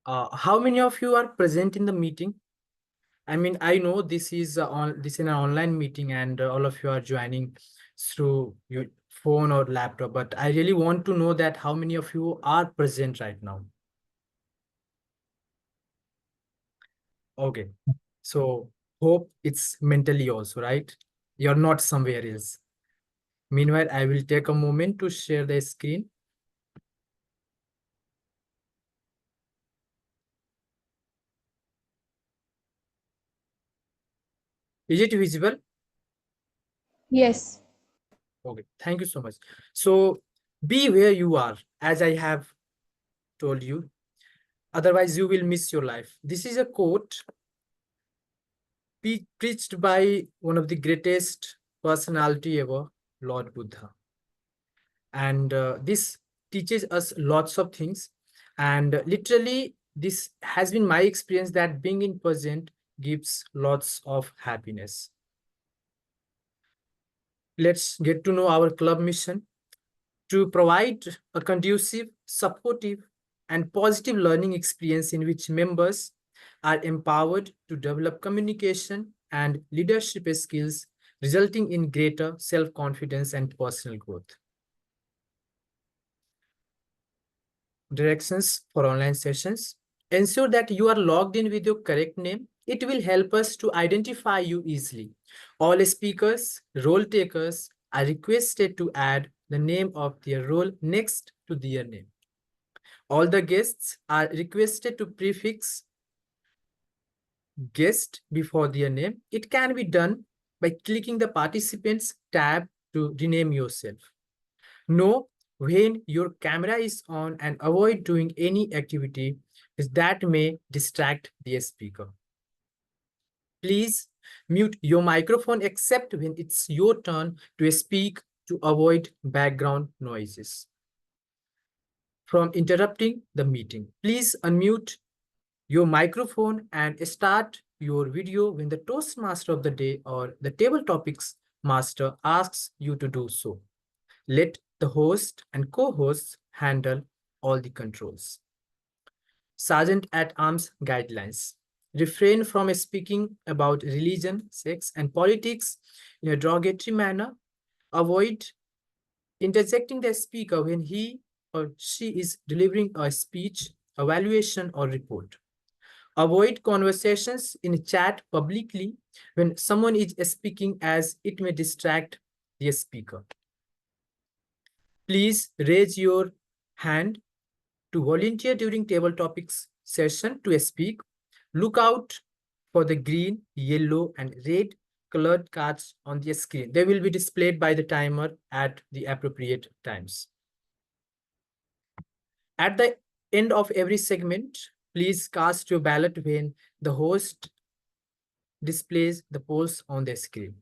How many of you are present in the meeting? I mean, I know this is an online meeting, and all of you are joining through your phone or laptop. But I really want to know that how many of you are present right now. Okay, so hope it's mentally also, right? You're not somewhere else. Meanwhile, I will take a moment to share the screen. Is it visible? Yes. Okay, thank you so much. So be where you are, as I have told you. Otherwise, you will miss your life. This is a quote preached by one of the greatest personality ever, Lord Buddha. And this teaches us lots of things. And literally, this has been my experience that being in present gives lots of happiness. Let's get to know our club mission to provide a conducive, supportive, and positive learning experience in which members are empowered to develop communication and leadership skills, resulting in greater self-confidence and personal growth. Directions for online sessions. Ensure that you are logged in with your correct name. It will help us to identify you easily. All speakers, role takers are requested to add the name of their role next to their name. All the guests are requested to prefix guest before their name. It can be done by clicking the participants tab to rename yourself. Know when your camera is on and avoid doing any activity that may distract the speaker. Please mute your microphone except when it's your turn to speak to avoid background noises from interrupting the meeting. Please unmute your microphone and start your video when the Toastmaster of the day or the table topics master asks you to do so. Let the host and co-hosts handle all the controls. Sergeant at Arms guidelines. Refrain from speaking about religion, sex, and politics in a derogatory manner. Avoid interjecting the speaker when he or she is delivering a speech, evaluation, or report. Avoid conversations in chat publicly when someone is speaking, as it may distract the speaker. Please raise your hand to volunteer during table topics session to speak. Look out for the green, yellow, and red colored cards on the screen. They will be displayed by the timer at the appropriate times. At the end of every segment, please cast your ballot when the host displays the polls on the screen.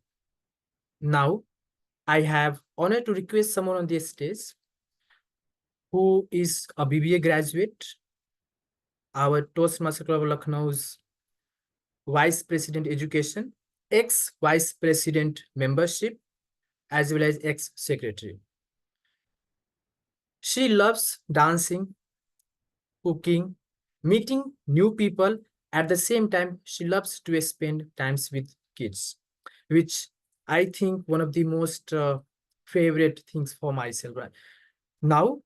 Now, I have honor to request someone on the stage who is a BBA graduate, our Toastmaster Club of Lucknow's Vice President Education, ex-Vice President Membership, as well as ex-Secretary. She loves dancing, cooking, meeting new people. At the same time, she loves to spend times with kids, which I think one of the most favorite things for myself. Right now,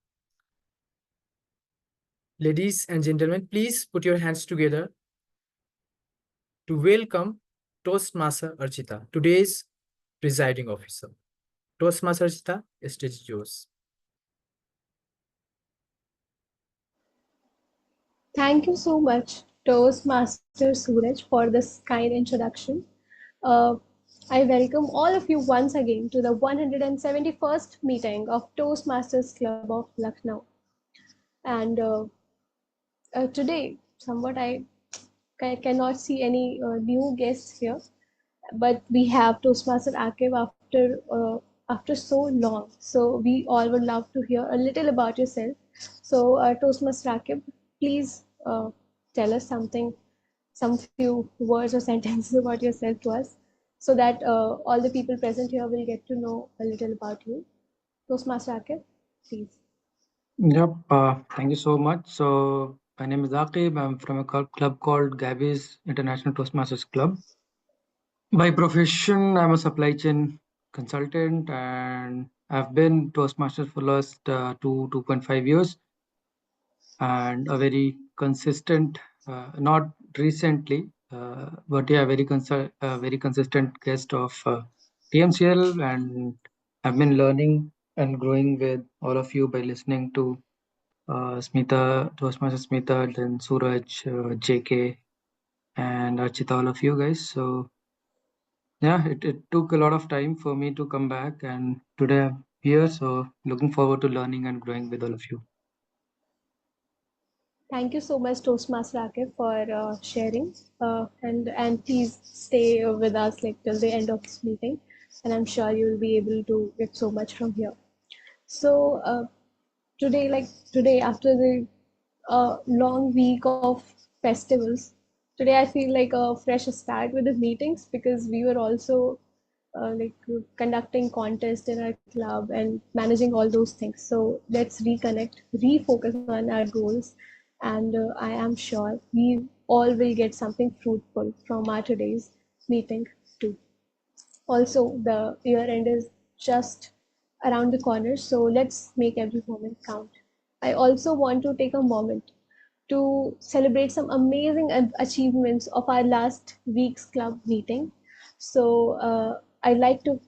ladies and gentlemen, please put your hands together to welcome Toastmaster Archita, today's presiding officer. Toastmaster Archita, stage is yours. Thank you so much, Toastmaster Suraj, for this kind introduction. Uh, I welcome all of you once again to the 171st meeting of Toastmasters Club of Lucknow. And today, somewhat I cannot see any new guests here, but we have Toastmaster Akib after so long. So we all would love to hear a little about yourself. So Toastmaster Akib, please tell us something, some few words or sentences about yourself to us, so that all the people present here will get to know a little about you. Toastmaster Akib, please. Yep. Thank you so much. So, My name is Aqib. I'm from a club called Gabby's International Toastmasters Club. By profession, I'm a supply chain consultant, and I've been Toastmasters for last 2.5 years, and a very consistent, not recently, but yeah, very consistent guest of TMCL, and I've been learning and growing with all of you by listening to Smita, Toastmaster Smita, then Suraj, JK, and Archita, all of you guys. So yeah, it took a lot of time for me to come back, and today I'm here. So looking forward to learning and growing with all of you. Thank you so much, Toastmaster Akif, for sharing. And please stay with us like till the end of this meeting, and I'm sure you'll be able to get so much from here. So today, after the long week of festivals, today I feel like a fresh start with the meetings because we were also conducting contests in our club and managing all those things. So let's reconnect, refocus on our goals, and I am sure we all will get something fruitful from our today's meeting too. Also, the year end is just around the corner, so let's make every moment count. I also want to take a moment to celebrate some amazing achievements of our last week's club meeting. So, I'd like to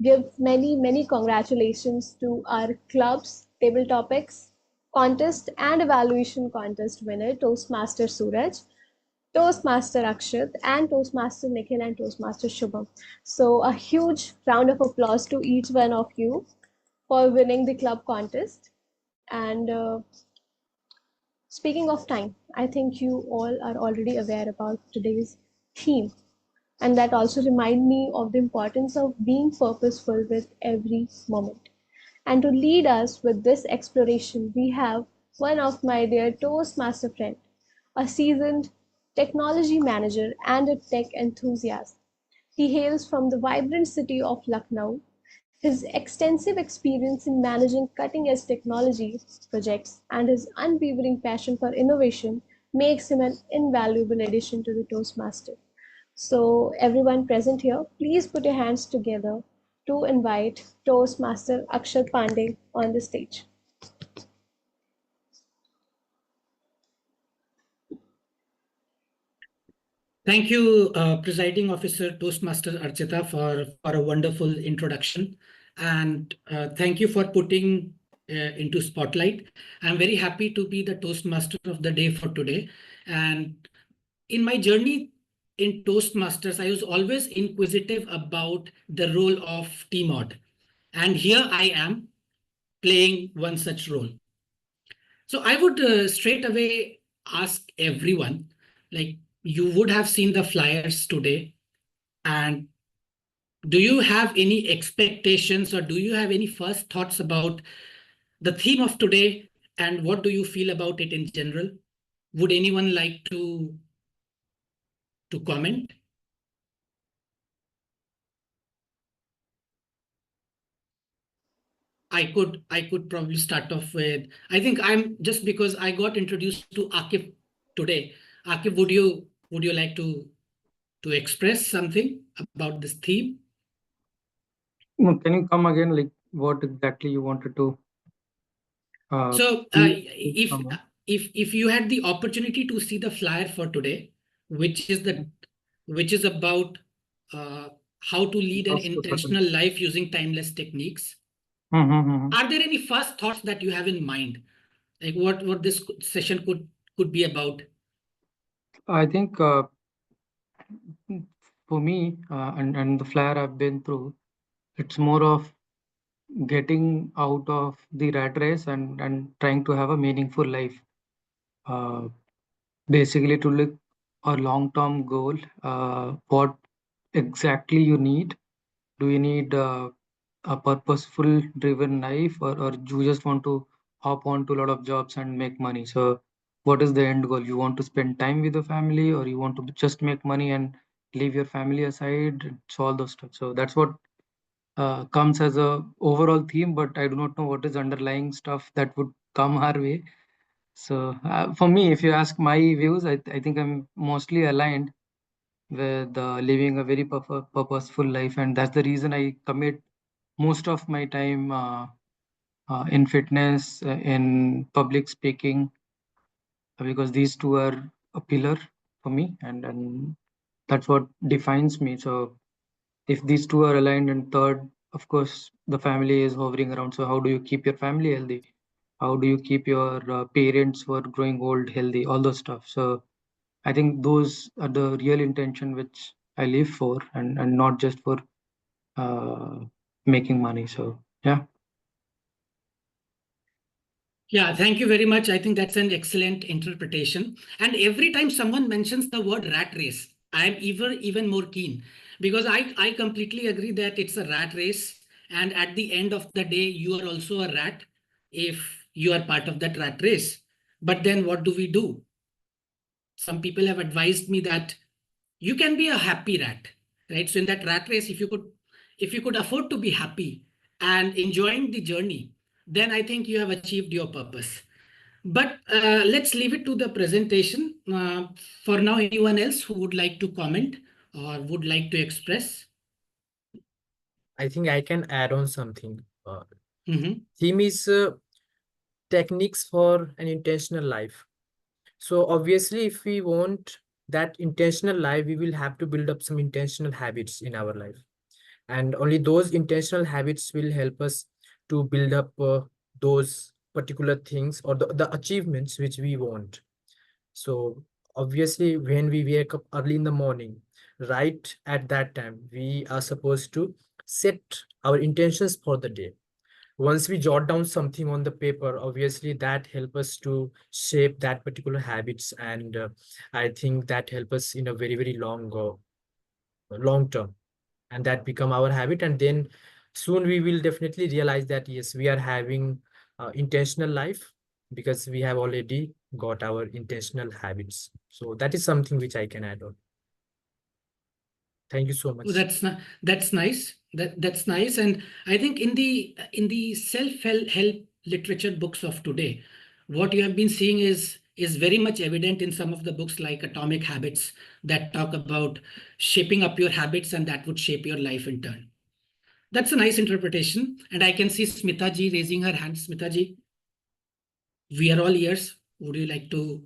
give many congratulations to our club's table topics contest and evaluation contest winner, Toastmaster Suraj, Toastmaster Akshat, and Toastmaster Nikhil and Toastmaster Shubham. So, a huge round of applause to each one of you for winning the club contest. And speaking of time, I think you all are already aware about today's theme. And that also remind me of the importance of being purposeful with every moment. And to lead us with this exploration, we have one of my dear Toastmaster friend, a seasoned technology manager and a tech enthusiast. He hails from the vibrant city of Lucknow. His extensive experience in managing cutting edge technology projects and his unwavering passion for innovation makes him an invaluable addition to the Toastmaster. So, everyone present here, please put your hands together to invite Toastmaster Akshat Pandey on the stage. Thank you, Presiding Officer Toastmaster Archita, for a wonderful introduction. And thank you for putting into spotlight. I'm very happy to be the Toastmaster of the day for today. And in my journey in Toastmasters, I was always inquisitive about the role of T-Mod. And here I am playing one such role. So I would straight away ask everyone, like you would have seen the flyers today, and do you have any expectations or do you have any first thoughts about the theme of today and what do you feel about it in general? Would anyone like to comment? I could probably start off with, I think I'm just because I got introduced to Akif today. Akif, would you like to express something about this theme? No, can you come again? Like what exactly you wanted to So see if from if you had the opportunity to see the flyer for today, which is the which is about uh, how to lead an first to second? intentional life using timeless techniques, Mm-hmm. are there any first thoughts that you have in mind, like what this session could be about? I think for me and the flyer I've been through, it's more of getting out of the rat race and trying to have a meaningful life. Uh, Basically, to look a long-term goal. What exactly you need? Do you need a purposeful driven life, or you just want to hop on to a lot of jobs and make money? So what is the end goal? You want to spend time with the family, or you want to just make money and leave your family aside? It's all those stuff. So that's what comes as a overall theme, but I do not know what is underlying stuff that would come our way. So for me, if you ask my views, I think I'm mostly aligned with living a very purposeful life, and that's the reason I commit most of my time in fitness, in public speaking, because these two are a pillar for me, and that's what defines me. So if these two are aligned, and third, of course, the family is hovering around. So how do you keep your family healthy? How do you keep your parents who are growing old healthy? All those stuff. So I think those are the real intention which I live for, and not just for uh, making money. So yeah. Yeah, thank you very much. I think that's an excellent interpretation. And every time someone mentions the word rat race, I'm even more keen, because I completely agree that it's a rat race. And at the end of the day, you are also a rat if you are part of that rat race. But then what do we do? Some people have advised me that you can be a happy rat, right? So in that rat race, if you could afford to be happy and enjoying the journey, then I think you have achieved your purpose. But let's leave it to the presentation. For now, anyone else who would like to comment or would like to express? I think I can add on something. Mhm. Theme is techniques for an intentional life. So obviously, if we want that intentional life, we will have to build up some intentional habits in our life. And only those intentional habits will help us to build up those particular things or the achievements which we want. So obviously, when we wake up early in the morning, right at that time, we are supposed to set our intentions for the day. Once we jot down something on the paper, obviously that help us to shape that particular habits, and I think that help us in a very long term, and that become our habit. And then soon we will definitely realize that yes, we are having intentional life because we have already got our intentional habits. So that is something which I can add on. Thank you so Oh, much. that's nice. That's nice. And I think in the self-help literature books of today, what you have been seeing is very much evident in some of the books like Atomic Habits that talk about shaping up your habits, and that would shape your life in turn. That's a nice interpretation. And I can see Smita ji raising her hand. Smita ji, we are all ears. Would you like to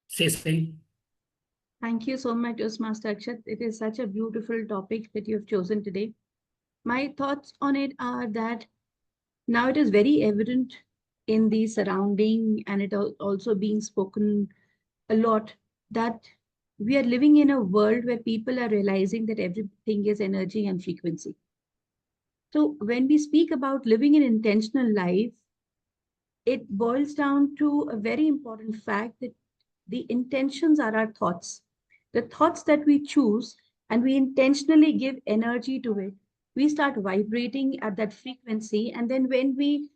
say something? Thank you so much, Toastmaster Akshat. It is such a beautiful topic that you have chosen today. My thoughts on it are that now it is very evident in the surrounding, and it also being spoken a lot, that we are living in a world where people are realizing that everything is energy and frequency. So when we speak about living an intentional life, it boils down to a very important fact that the intentions are our thoughts. The thoughts that we choose and we intentionally give energy to it, we start vibrating at that frequency. And then when we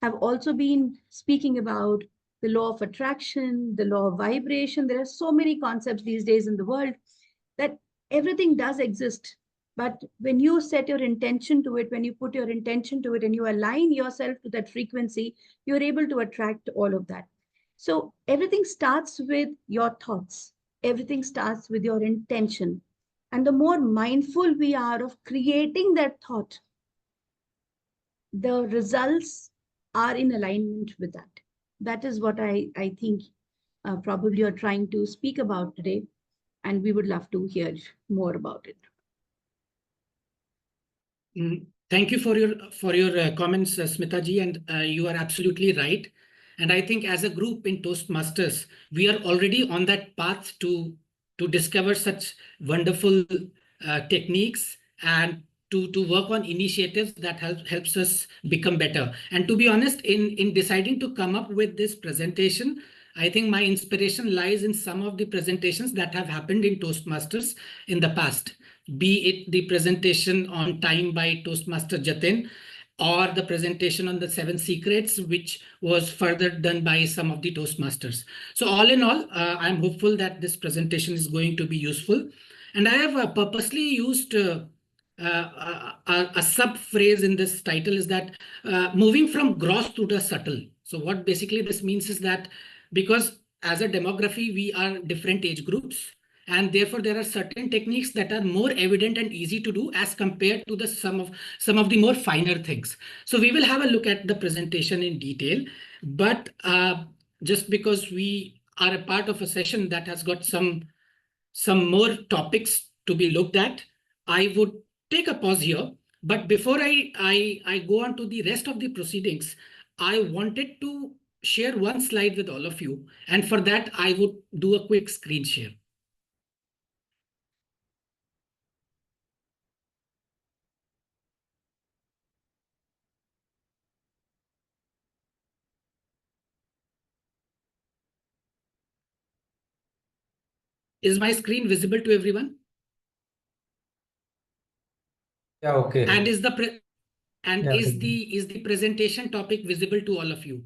have also been speaking about the law of attraction, the law of vibration, there are so many concepts these days in the world that everything does exist. But when you set your intention to it, when you put your intention to it and you align yourself to that frequency, you're able to attract all of that. So everything starts with your thoughts, everything starts with your intention. And the more mindful we are of creating that thought, the results are in alignment with that. That is what I think probably you're trying to speak about today. And we would love to hear more about it. Thank you for your comments, Smita ji, and you are absolutely right. And I think as a group in Toastmasters, we are already on that path to discover such wonderful techniques and to work on initiatives that helps us become better. And to be honest, in deciding to come up with this presentation, I think my inspiration lies in some of the presentations that have happened in Toastmasters in the past, be it the presentation on time by Toastmaster Jatin, or the presentation on the 7 secrets, which was further done by some of the Toastmasters. So all in all, I'm hopeful that this presentation is going to be useful. And I have purposely used a sub phrase in this title, is that moving from gross to the subtle. So what basically this means is that because as a demography, we are different age groups, and therefore there are certain techniques that are more evident and easy to do as compared to the some of the more finer things. So we will have a look at the presentation in detail, but just because we are a part of a session that has got some more topics to be looked at, I would take a pause here. But before I go on to the rest of the proceedings, I wanted to share one slide with all of you. And for that, I would do a quick screen share. Is my screen visible to everyone? Yeah, okay. And is Yeah, the presentation topic visible to all of you?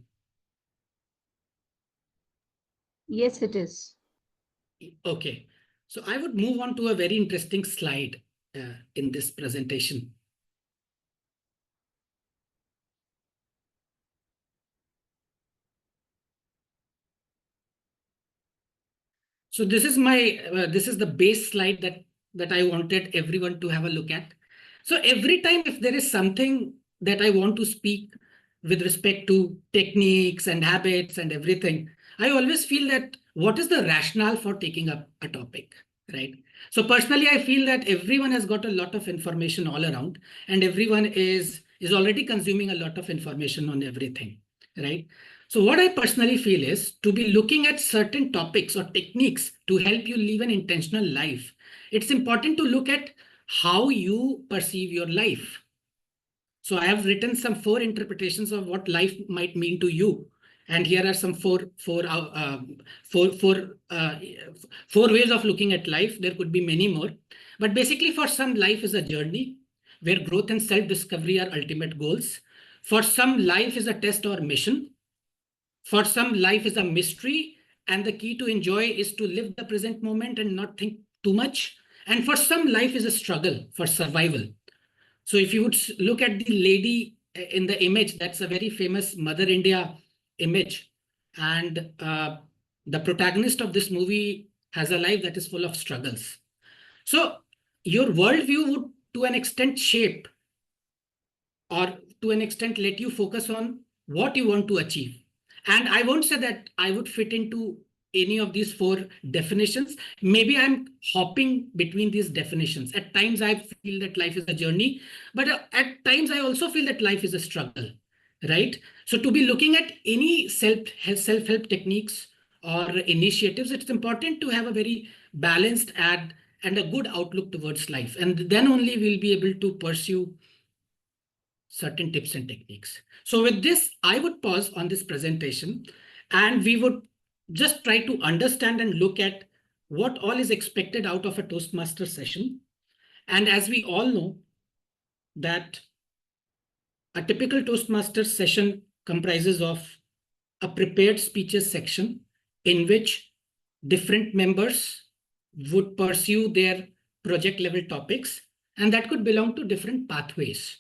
Yes, it is. Okay. So I would move on to a very interesting slide in this presentation. So this is this is the base slide that I wanted everyone to have a look at. So every time if there is something that I want to speak with respect to techniques and habits and everything, I always feel that what is the rationale for taking up a topic, right? So personally, I feel that everyone has got a lot of information all around, and everyone is already consuming a lot of information on everything, right? So what I personally feel is to be looking at certain topics or techniques to help you live an intentional life. It's important to look at how you perceive your life. So I have written some 4 interpretations of what life might mean to you. And here are some four ways of looking at life. There could be many more. But basically, for some, life is a journey where growth and self-discovery are ultimate goals. For some, life is a test or mission. For some, life is a mystery, and the key to enjoy is to live the present moment and not think too much. And for some, life is a struggle for survival. So if you would look at the lady in the image, that's a very famous Mother India image. And the protagonist of this movie has a life that is full of struggles. So your worldview would, to an extent, shape or to an extent let you focus on what you want to achieve. And I won't say that I would fit into any of these 4 definitions. Maybe I'm hopping between these definitions. At times I feel that life is a journey, but at times I also feel that life is a struggle, right? So to be looking at any self-help techniques or initiatives, it's important to have a very balanced and a good outlook towards life. And then only we'll be able to pursue certain tips and techniques. So with this, I would pause on this presentation and we would just try to understand and look at what all is expected out of a Toastmaster session. And as we all know that a typical Toastmaster session comprises of a prepared speeches section in which different members would pursue their project level topics, and that could belong to different pathways.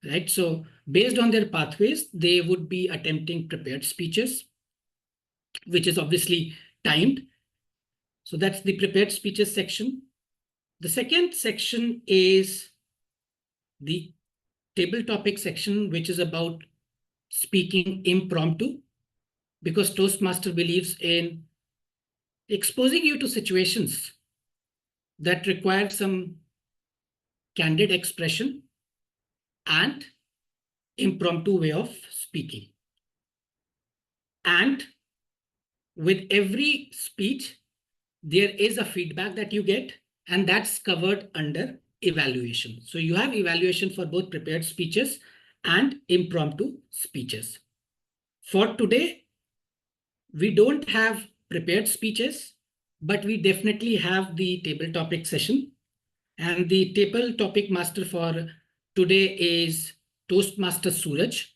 Right. So based on their pathways, they would be attempting prepared speeches, which is obviously timed. So that's the prepared speeches section. The second section is the table topic section, which is about speaking impromptu, because Toastmaster believes in exposing you to situations that require some candid expression and impromptu way of speaking. And with every speech, there is a feedback that you get, and that's covered under evaluation. So you have evaluation for both prepared speeches and impromptu speeches. For today, we don't have prepared speeches, but we definitely have the table topic session. And the table topic master for today is Toastmaster Suraj.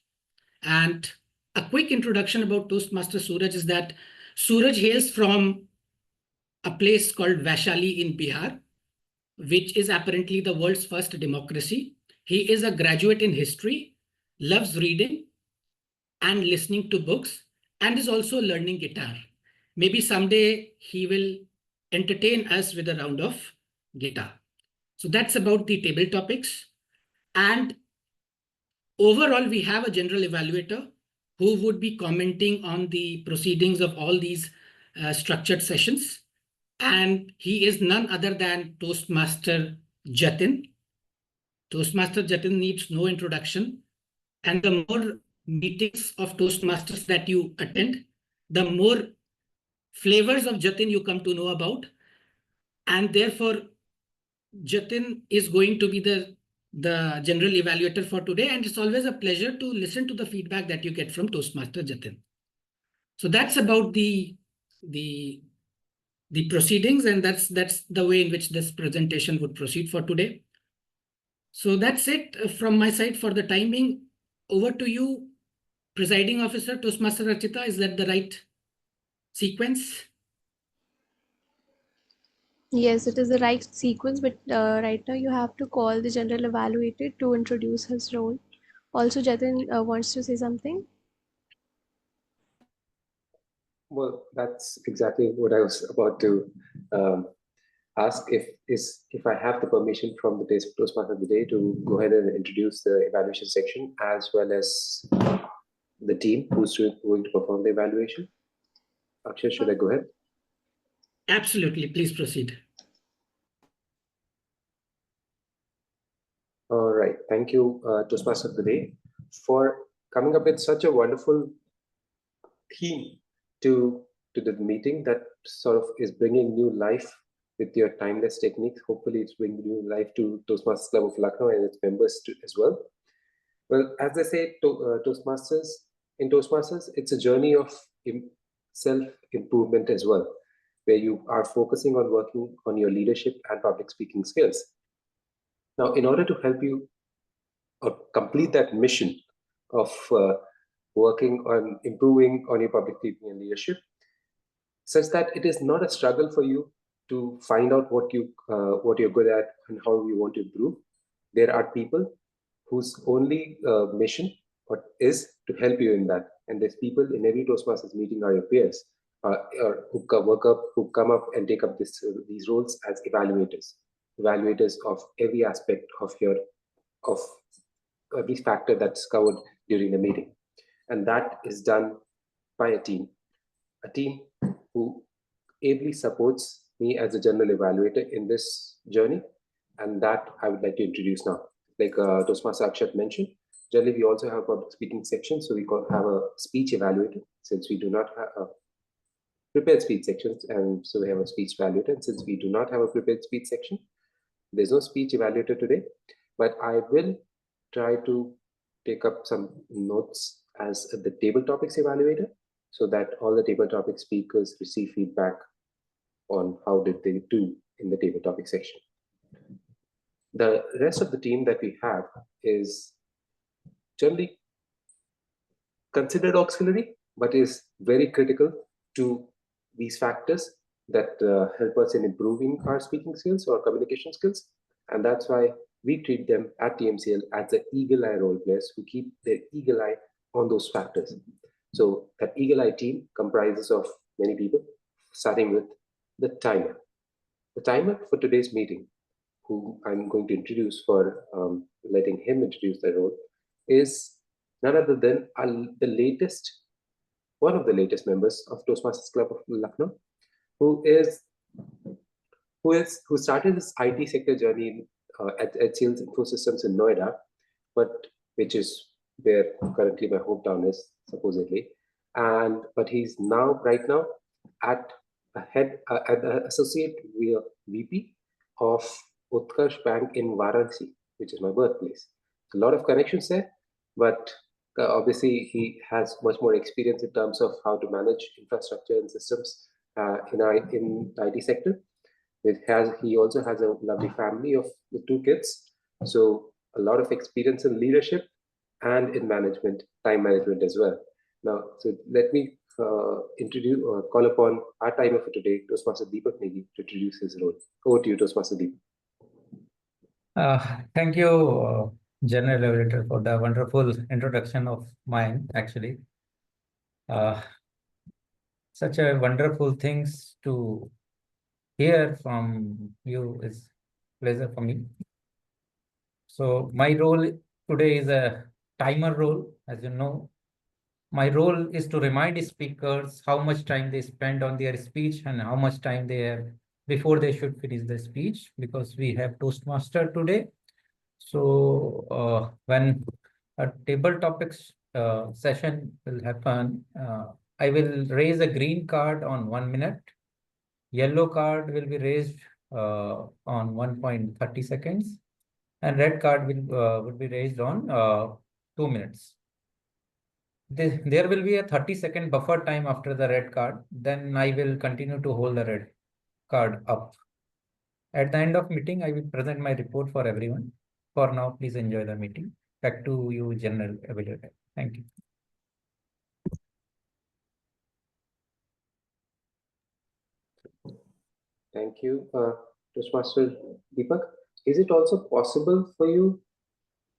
And a quick introduction about Toastmaster Suraj is that Suraj hails from a place called Vaishali in Bihar, which is apparently the world's first democracy. He is a graduate in history, loves reading, and listening to books, and is also learning guitar. Maybe someday he will entertain us with a round of guitar. So that's about the table topics. And overall, we have a general evaluator who would be commenting on the proceedings of all these structured sessions. And he is none other than Toastmaster Jatin. Toastmaster Jatin needs no introduction. And the more meetings of Toastmasters that you attend, the more flavors of Jatin you come to know about. And therefore, Jatin is going to be the general evaluator for today. And it's always a pleasure to listen to the feedback that you get from Toastmaster Jatin. So that's about the proceedings, and that's the way in which this presentation would proceed for today. So that's it from my side for the timing. Over to you, Presiding Officer, Toastmaster Archita. Is that the right sequence? Yes, it is the right sequence, but right now you have to call the general evaluator to introduce his role. Also, Jatin wants to say something. Well, that's exactly what I was about to ask. If I have the permission from the Toastmaster of the day to go ahead and introduce the evaluation section as well as the team who's going to perform the evaluation. Akshat, should I go ahead? Absolutely. Please proceed. All right. Thank you, Toastmaster of the day, for coming up with such a wonderful theme to the meeting that sort of is bringing new life with your timeless techniques. Hopefully, it's bringing new life to Toastmasters Club of Lucknow and its members as well. Well, as I say, Toastmasters, it's a journey of self-improvement as well, where you are focusing on working on your leadership and public speaking skills. Now, in order to help you complete that mission of working on improving on your public speaking and leadership, such that it is not a struggle for you to find out what you're good at and how you want to improve. There are people whose only mission is to help you in that, and there's people in every Toastmasters meeting are your peers, or who come up and take up these roles as evaluators of every aspect of every factor that's covered during the meeting, and that is done by a team who ably supports me as a general evaluator in this journey, and that I would like to introduce now. Like Toastmaster Akshat mentioned, generally we also have a public speaking section, so we have a speech evaluator, since we do not have a prepared speech sections, and so we have a speech evaluator. And since we do not have a prepared speech section, there's no speech evaluator today, but I will try to take up some notes as the table topics evaluator, so that all the table topic speakers receive feedback on how did they do in the table topic section. The rest of the team that we have is generally considered auxiliary, but is very critical to these factors that help us in improving our speaking skills or communication skills. And that's why we treat them at TMCL as the eagle eye role players who keep their eagle eye on those factors. So that eagle eye team comprises of many people, starting with the timer. The timer for today's meeting, who I'm going to introduce for letting him introduce the role, is none other than one of the latest members of Toastmasters Club of Lucknow, who started his IT sector journey at Sales Infosystems in Noida, which is where currently my hometown is, supposedly. But he's right now at the associate VP of Utkarsh Bank in Varanasi, which is my birthplace. A lot of connections there, but obviously he has much more experience in terms of how to manage infrastructure and systems in the IT sector. He also has a lovely family with 2 kids, so a lot of experience in leadership and in management, time management as well. Now, so let me call upon our timer for today, Toastmaster Deepak Negi, to introduce his role. Over to you, Toastmaster Deepak. Thank you, General Evaluator, for the wonderful introduction of mine, actually. Such a wonderful things to hear from you is pleasure for me. So my role today is a timer role, as you know. My role is to remind speakers how much time they spend on their speech and how much time they have before they should finish the speech, because we have Toastmaster today. So when a table topics session will happen, I will raise a green card on 1 minute. Yellow card will be raised on 1.30 seconds, and red card would be raised on 2 minutes. There will be a 30-second buffer time after the red card. Then I will continue to hold the red card up. At the end of meeting, I will present my report for everyone. For now, please enjoy the meeting. Back to you, General Evaluator. Thank you. Thank you, Toastmaster Deepak. Is it also possible for you?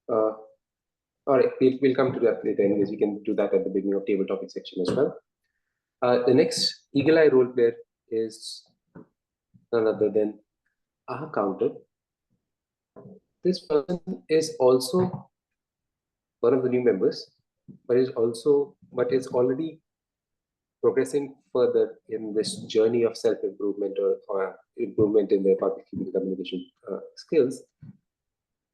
All right, we'll come to that later. Anyways, we can do that at the beginning of table topic section as well. The next eagle eye role player is none other than our counter. This person is also one of the new members, but is already progressing further in this journey of self-improvement or improvement in their public communication skills,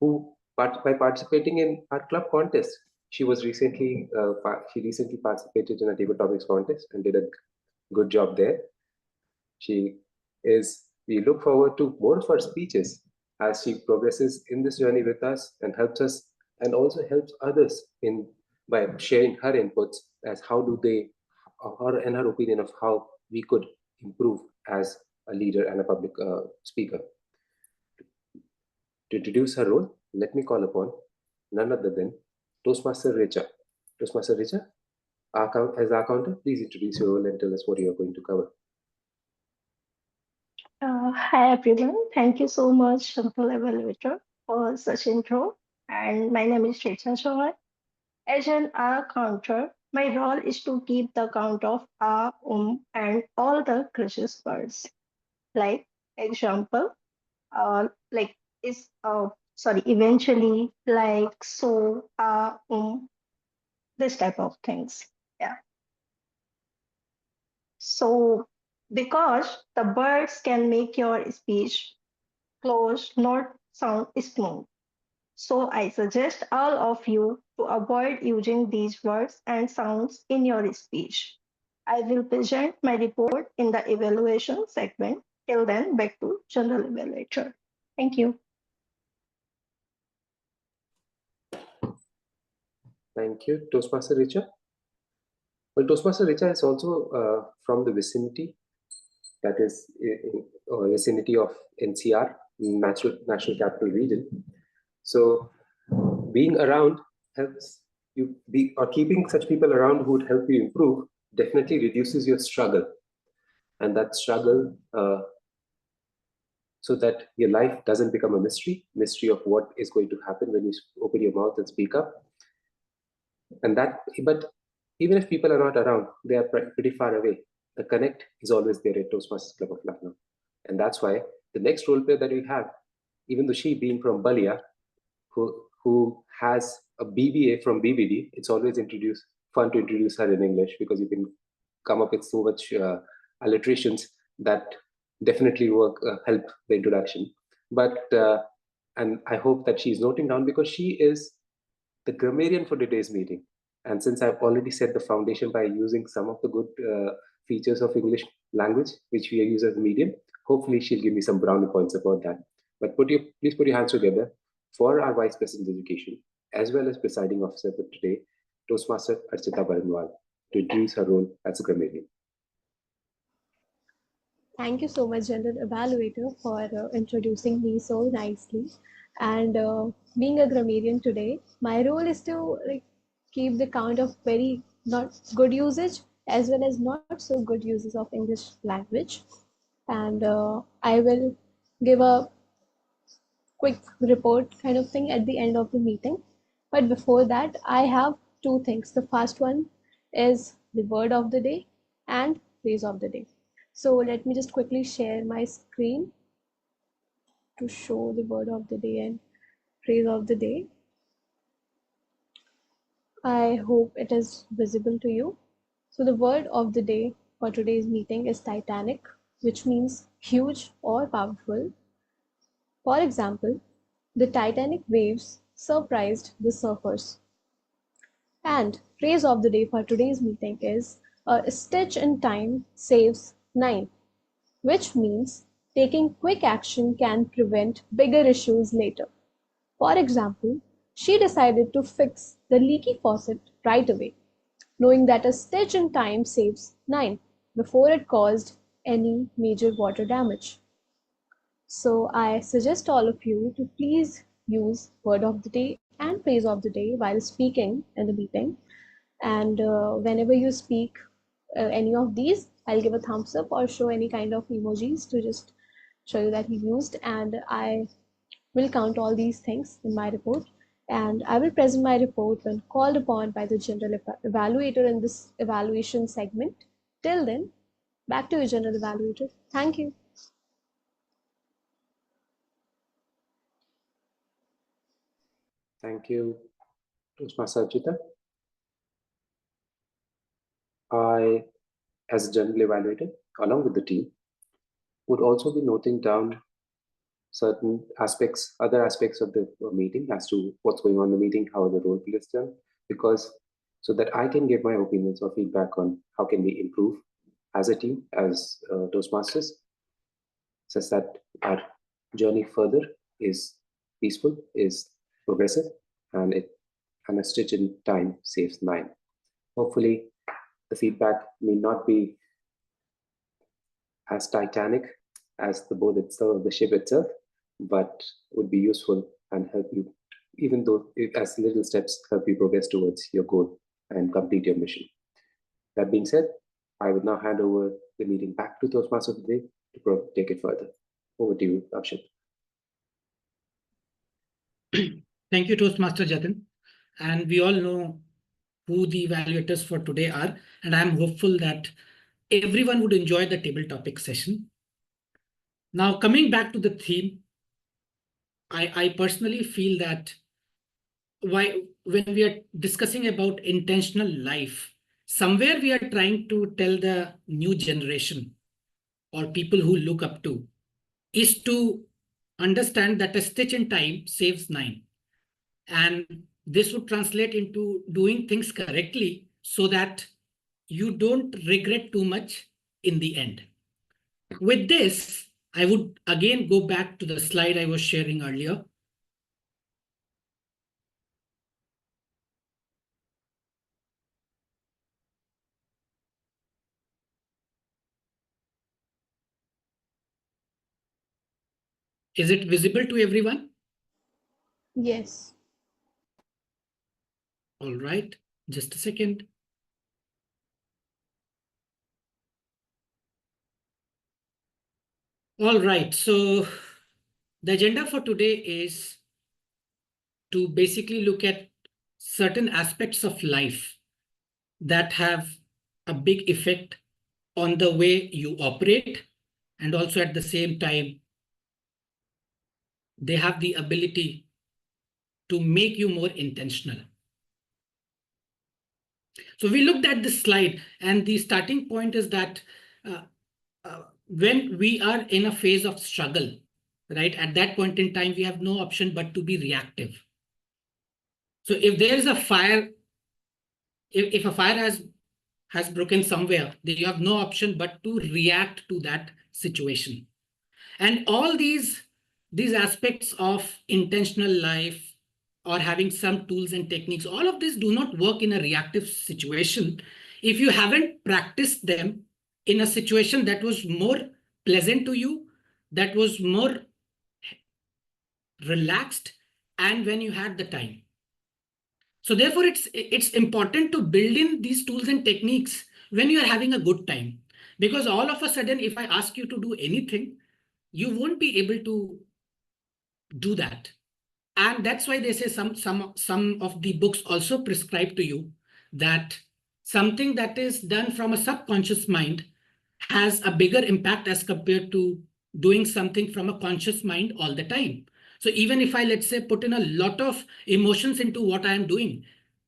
who by participating in our club contest, she recently participated in a table topics contest and did a good job there. We look forward to more of her speeches as she progresses in this journey with us and helps us, and also helps others by sharing her inputs as and her opinion of how we could improve as a leader and a public speaker. To introduce her role, let me call upon none other than Toastmaster Richa. Toastmaster Richa, as our counter, please introduce your role and tell us what you are going to cover. Hi everyone, thank you so much, General Evaluator, for such intro. And my name is Richa Chauhan. As an R counter, my role is to keep the count of R, and all the gracious words. Like example, like is eventually, like, so, this type of things. Yeah. So because the birds can make your speech close, not sound smooth. So I suggest all of you to avoid using these words and sounds in your speech. I will present my report in the evaluation segment. Till then, back to General Evaluator. Thank you. Thank you, Toastmaster Richa. Well, Toastmaster Richa is also from the vicinity, that is vicinity of NCR, National Capital Region. So being around helps you keeping such people around who would help you improve definitely reduces your struggle. And that struggle, so that your life doesn't become a mystery of what is going to happen when you open your mouth and speak up. But even if people are not around, they are pretty far away. The connect is always there at Toastmasters Club of Lucknow. And that's why the next role player that we have, even though she being from Balia, who has a BBA from BBD, it's always fun to introduce her in English, because you can come up with so much alliterations that definitely help the introduction. But and I hope that she's noting down, because she is the grammarian for today's meeting. And since I've already set the foundation by using some of the good features of English language, which we use as a medium, hopefully she'll give me some brownie points about that. But please put your hands together for our Vice President Education, as well as presiding officer for today, Toastmaster Archita Baranwal, to introduce her role as a grammarian. Thank you so much, General Evaluator, for introducing me so nicely. And being a grammarian today, my role is to keep the count of very not good usage as well as not so good uses of English language. And I will give a quick report kind of thing at the end of the meeting. But before that, I have two things. The first one is the word of the day and phrase of the day. So let me just quickly share my screen to show the word of the day and phrase of the day. I hope it is visible to you. So the word of the day for today's meeting is Titanic, which means huge or powerful. For example, the Titanic waves surprised the surfers. And phrase of the day for today's meeting is a stitch in time saves nine, which means taking quick action can prevent bigger issues later. For example, she decided to fix the leaky faucet right away, knowing that a stitch in time saves nine before it caused any major water damage. So I suggest all of you to please use word of the day and phrase of the day while speaking in the meeting. And whenever you speak any of these, I'll give a thumbs up or show any kind of emojis to just show you that you used. And I will count all these things in my report. And I will present my report when called upon by the general evaluator in this evaluation segment. Till then, back to you, general evaluator. Thank you. Thank you, Toastmaster Archita. I, as a general evaluator, along with the team, would also be noting down certain aspects, other aspects of the meeting as to what's going on in the meeting, how the role play is done, because so that I can give my opinions or feedback on how can we improve as a team, as Toastmasters, such that our journey further is peaceful, is progressive, and a stitch in time saves nine. Hopefully, the feedback may not be as titanic as the boat itself, the ship itself, but would be useful and help you, even though as little steps help you progress towards your goal and complete your mission. That being said, I would now hand over the meeting back to Toastmaster of the day to take it further. Over to you, Akshat. Thank you, Toastmaster Jatin. And we all know who the evaluators for today are. And I'm hopeful that everyone would enjoy the table topic session. Now, coming back to the theme, I personally feel that when we are discussing about intentional life, somewhere we are trying to tell the new generation or people who look up to is to understand that a stitch in time saves nine. And this would translate into doing things correctly so that you don't regret too much in the end. With this, I would again go back to the slide I was sharing earlier. Is it visible to everyone? Yes. All right, just a second. All right, so the agenda for today is to basically look at certain aspects of life that have a big effect on the way you operate, and also at the same time, they have the ability to make you more intentional. So we looked at this slide, and the starting point is that when we are in a phase of struggle, right, at that point in time, we have no option but to be reactive. So if there is a fire, if a fire has broken somewhere, then you have no option but to react to that situation. And all these aspects of intentional life or having some tools and techniques, all of this do not work in a reactive situation if you haven't practiced them in a situation that was more pleasant to you, that was more relaxed, and when you had the time. So therefore, it's important to build in these tools and techniques when you are having a good time. Because all of a sudden, if I ask you to do anything, you won't be able to do that. And that's why they say some of the books also prescribe to you that something that is done from a subconscious mind has a bigger impact as compared to doing something from a conscious mind all the time. So even if I, let's say, put in a lot of emotions into what I am doing,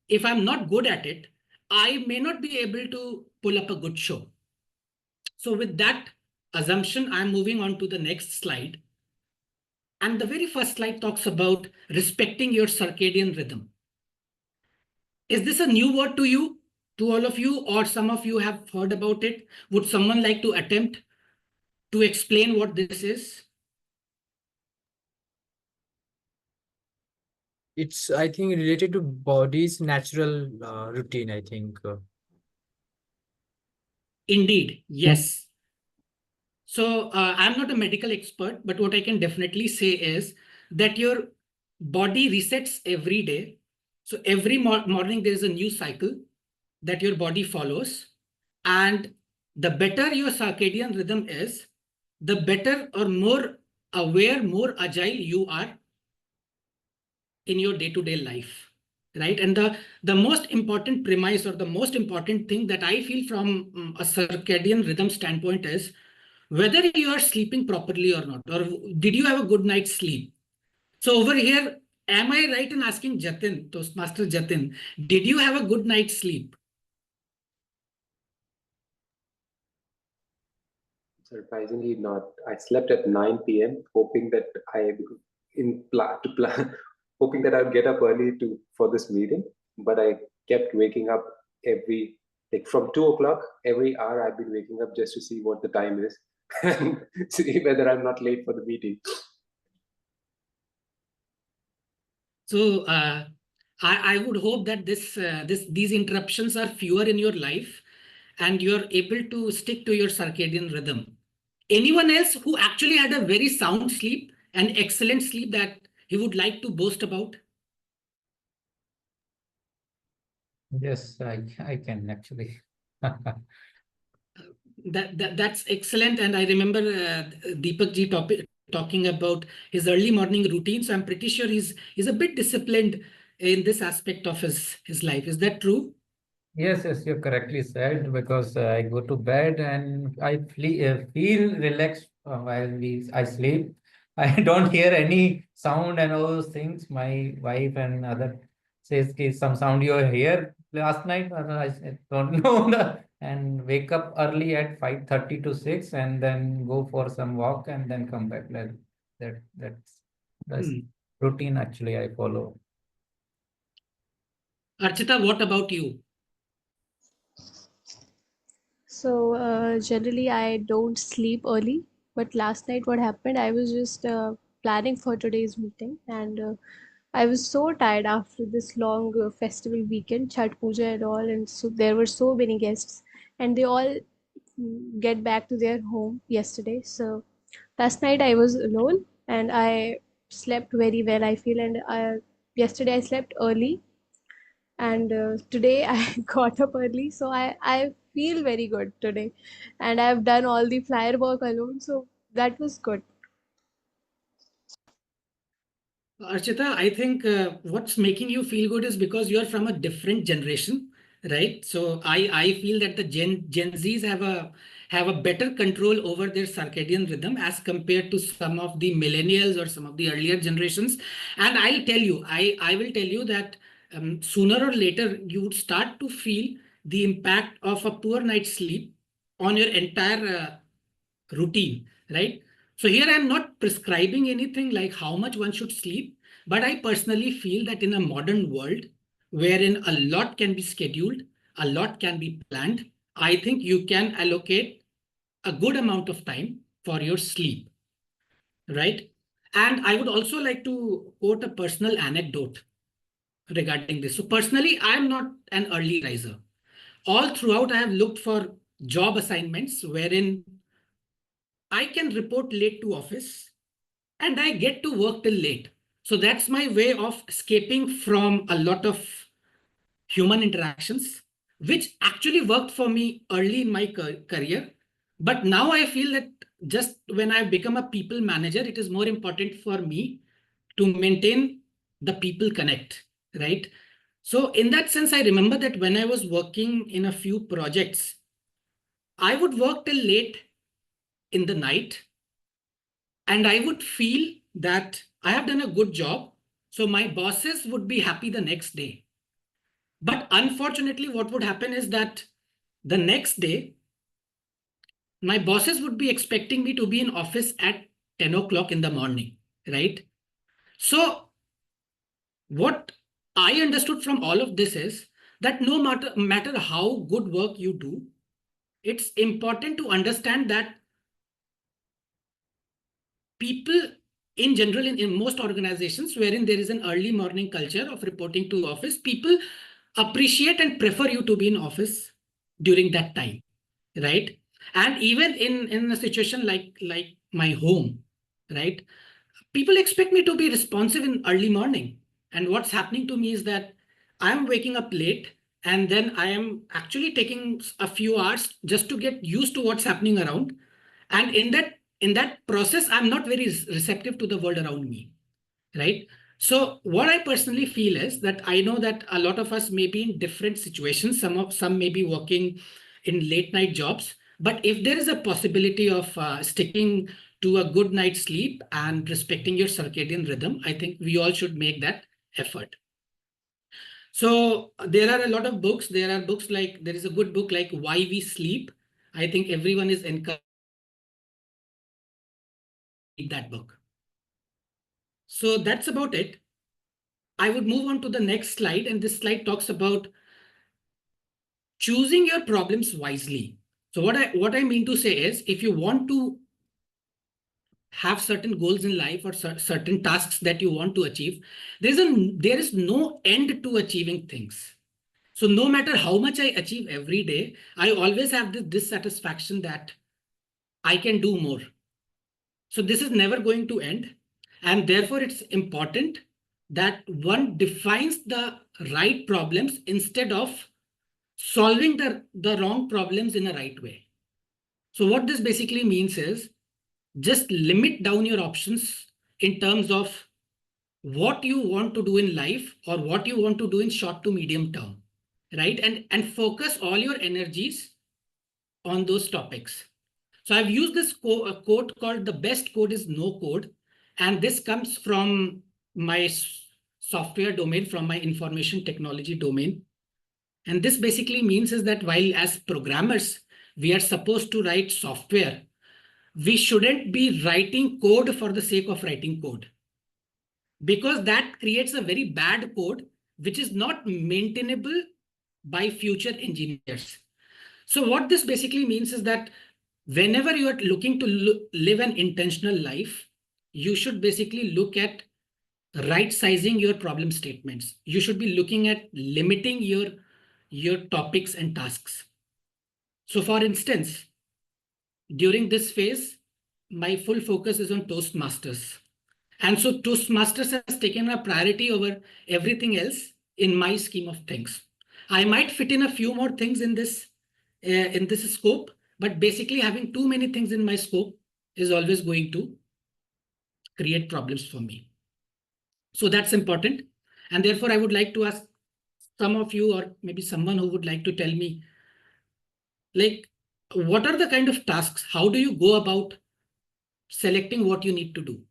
if I'm not good at it, I may not be able to pull up a good show. So with that assumption, I'm moving on to the next slide. And the very first slide talks about respecting your circadian rhythm. Is this a new word to you, to all of you, or some of you have heard about it? Would someone like to attempt to explain what this is? It's, I think, related to body's natural routine, I think. Indeed, yes. So I'm not a medical expert, but what I can definitely say is that your body resets every day. So every morning there is a new cycle that your body follows. And the better your circadian rhythm is, the better or more aware, more agile you are in your day-to-day life, right? And the most important premise or the most important thing that I feel from a circadian rhythm standpoint is whether you are sleeping properly or not, or did you have a good night's sleep? So over here, am I right in asking Jatin, Toastmaster Jatin, did you have a good night's sleep? Surprisingly not. I slept at 9 p.m. hoping that hoping that I'd get up early for this meeting, but I kept waking up from 2 o'clock every hour. I've been waking up just to see what the time is and see whether I'm not late for the meeting. So I would hope that these interruptions are fewer in your life and you're able to stick to your circadian rhythm. Anyone else who actually had a very sound sleep and excellent sleep that he would like to boast about? Yes, I can actually. That's excellent. And I remember Deepak ji talking about his early morning routine. So I'm pretty sure he's a bit disciplined in this aspect of his life. Is that true? Yes, yes, you correctly said because I go to bed and I feel relaxed I sleep. I don't hear any sound and all those things. My wife and other says, "Okay, some sound you hear last night," or I said, don't know. And wake up early at 5:30 to 6 and then go for some walk and then come back. That's Hmm. routine actually I follow. Archita, what about you? So generally, I don't sleep early. But last night, what happened? I was just planning for today's meeting, and I was so tired after this long festival weekend, Chhat Puja and all, and so there were so many guests, and they all get back to their home yesterday. So last night I was alone, and I slept very well, I feel, and yesterday I slept early, and today I got up early, so I feel very good today, and I've done all the flyer work alone, so that was good. Archita, I think what's making you feel good is because you're from a different generation, right? So I feel that the Gen Zs have a better control over their circadian rhythm as compared to some of the millennials or some of the earlier generations. And I'll tell you, I will tell you that sooner or later you would start to feel the impact of a poor night's sleep on your entire routine, right? So here I'm not prescribing anything like how much one should sleep, but I personally feel that in a modern world wherein a lot can be scheduled, a lot can be planned, I think you can allocate a good amount of time for your sleep, right? And I would also like to quote a personal anecdote regarding this. So personally, I'm not an early riser. All throughout, I have looked for job assignments wherein I can report late to office and I get to work till late. So that's my way of escaping from a lot of human interactions, which actually worked for me early in my career. But now I feel that just when I've become a people manager, it is more important for me to maintain the people connect, right? So in that sense, I remember that when I was working in a few projects, I would work till late in the night, and I would feel that I have done a good job. So my bosses would be happy the next day. But unfortunately, what would happen is that the next day, my bosses would be expecting me to be in office at 10 o'clock in the morning, right? So what I understood from all of this is that no matter how good work you do, it's important to understand that people in general, in most organizations wherein there is an early morning culture of reporting to office, people appreciate and prefer you to be in office during that time, right? And even in a situation like my home, right? People expect me to be responsive in early morning. And what's happening to me is that I'm waking up late, and then I am actually taking a few hours just to get used to what's happening around. And in that process, I'm not very receptive to the world around me, right? So what I personally feel is that I know that a lot of us may be in different situations. Some may be working in late night jobs, but if there is a possibility of sticking to a good night's sleep and respecting your circadian rhythm, I think we all should make that effort. So there are a lot of books. There are books like, there is a good book like Why We Sleep. I think everyone is encouraged to read that book. So that's about it. I would move on to the next slide, and this slide talks about choosing your problems wisely. So what I mean to say is, if you want to have certain goals in life or certain tasks that you want to achieve, there is no end to achieving things. So no matter how much I achieve every day, I always have this dissatisfaction that I can do more. So this is never going to end. And therefore, it's important that one defines the right problems instead of solving the wrong problems in a right way. So what this basically means is just limit down your options in terms of what you want to do in life or what you want to do in short to medium term, right? And focus all your energies on those topics. So I've used this quote called "the best code is no code." And this comes from my software domain, from my information technology domain. And this basically means is that while as programmers, we are supposed to write software, we shouldn't be writing code for the sake of writing code, because that creates a very bad code, which is not maintainable by future engineers. So what this basically means is that whenever you are looking to live an intentional life, you should basically look at right sizing your problem statements. You should be looking at limiting your topics and tasks. So for instance, during this phase, my full focus is on Toastmasters. And so Toastmasters has taken a priority over everything else in my scheme of things. I might fit in a few more things in this scope, but basically having too many things in my scope is always going to create problems for me. So that's important. And therefore, I would like to ask some of you, or maybe someone who would like to tell me, like, what are the kind of tasks? How do you go about selecting what you need to do?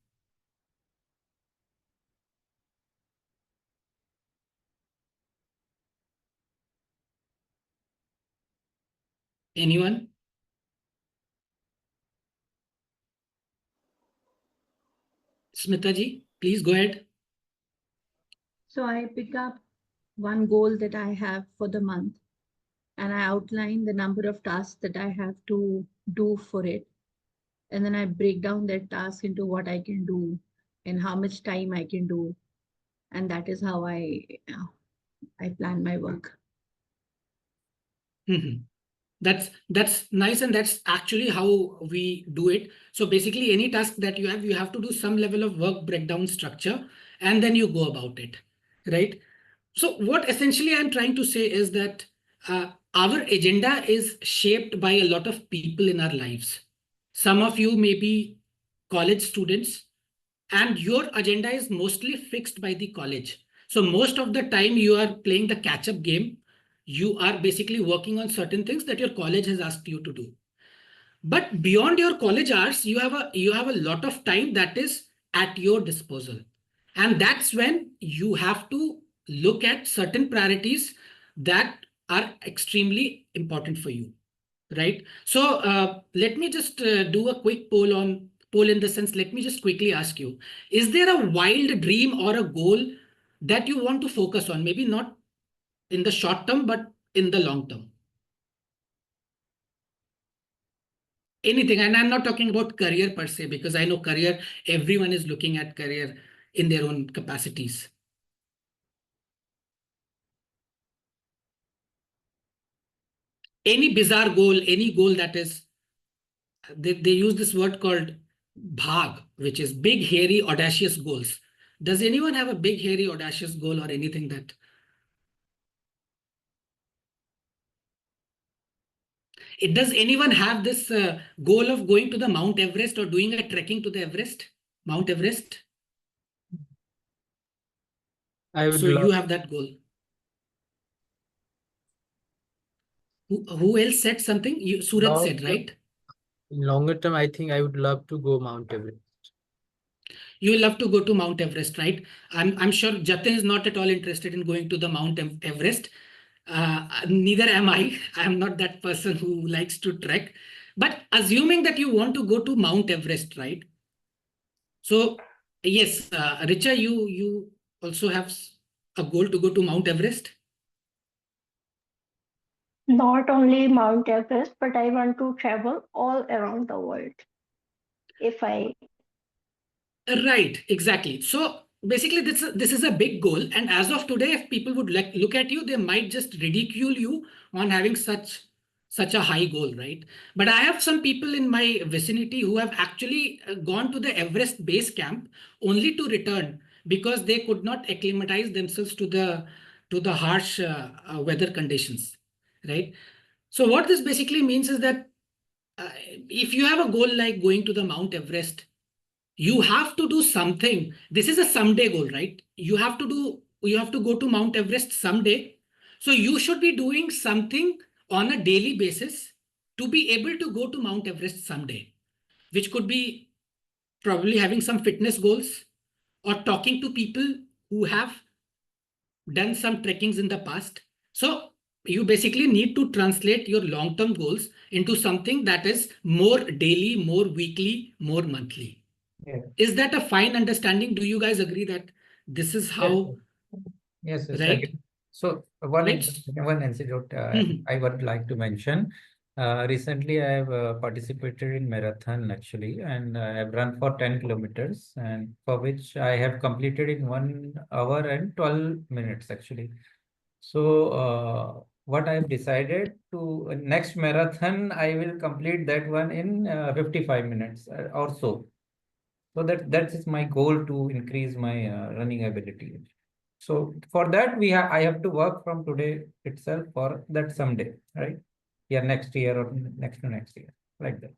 Anyone? Smita ji, please go ahead. So I pick up one goal that I have for the month, and I outline the number of tasks that I have to do for it. And then I break down that task into what I can do and how much time I can do. And that is how I plan my work. Mm-hmm. That's nice, and that's actually how we do it. So basically, any task that you have to do some level of work breakdown structure, and then you go about it, right? So what essentially I'm trying to say is that our agenda is shaped by a lot of people in our lives. Some of you may be college students, and your agenda is mostly fixed by the college. So most of the time you are playing the catch-up game. You are basically working on certain things that your college has asked you to do. But beyond your college hours, you have a lot of time that is at your disposal. And that's when you have to look at certain priorities that are extremely important for you, right? So let me just do a quick poll in the sense, let me just quickly ask you, is there a wild dream or a goal that you want to focus on? Maybe not in the short term, but in the long term. Anything. And I'm not talking about career per se, because I know career, everyone is looking at career in their own capacities. Any bizarre goal, any goal that is, they use this word called bhag, which is big, hairy, audacious goals. Does anyone have a big, hairy, audacious goal or anything that? Does anyone have this goal of going to the Mount Everest or doing a trekking to the Everest, Mount Everest? I would So love you have that goal. Who else said something? Suraj said, right? in longer term, I think I would love to go Mount Everest. You will love to go to Mount Everest, right? I'm sure Jatin is not at all interested in going to the Mount Everest. Neither am I. I'm not that person who likes to trek. But assuming that you want to go to Mount Everest, right? So yes, Richa, you also have a goal to go to Mount Everest. Not only Mount Everest, but I want to travel all around the world. If I Right, exactly. So basically, this is a big goal. And as of today, if people would look at you, they might just ridicule you on having such a high goal, right? But I have some people in my vicinity who have actually gone to the Everest base camp only to return because they could not acclimatize themselves to the harsh weather conditions, right? So what this basically means is that if you have a goal like going to the Mount Everest, you have to do something. This is a someday goal, right? You have to go to Mount Everest someday. So you should be doing something on a daily basis to be able to go to Mount Everest someday, which could be probably having some fitness goals or talking to people who have done some trekkings in the past. So you basically need to translate your long-term goals into something that is more daily, more weekly, more monthly. Yeah. Is that a fine understanding? Do you guys agree that this is how, Yes, right? again. So Right? one incident Mhm. I would like to mention. Recently, I have participated in marathon actually, and I have run for 10 kilometers, and for which I have completed in 1 hour and 12 minutes actually. So what I have decided to next marathon, I will complete that one in 55 minutes or so. So that is my goal to increase my running ability. So for that, I have to work from today itself for that someday, right? Yeah, next year or next to next year, like that.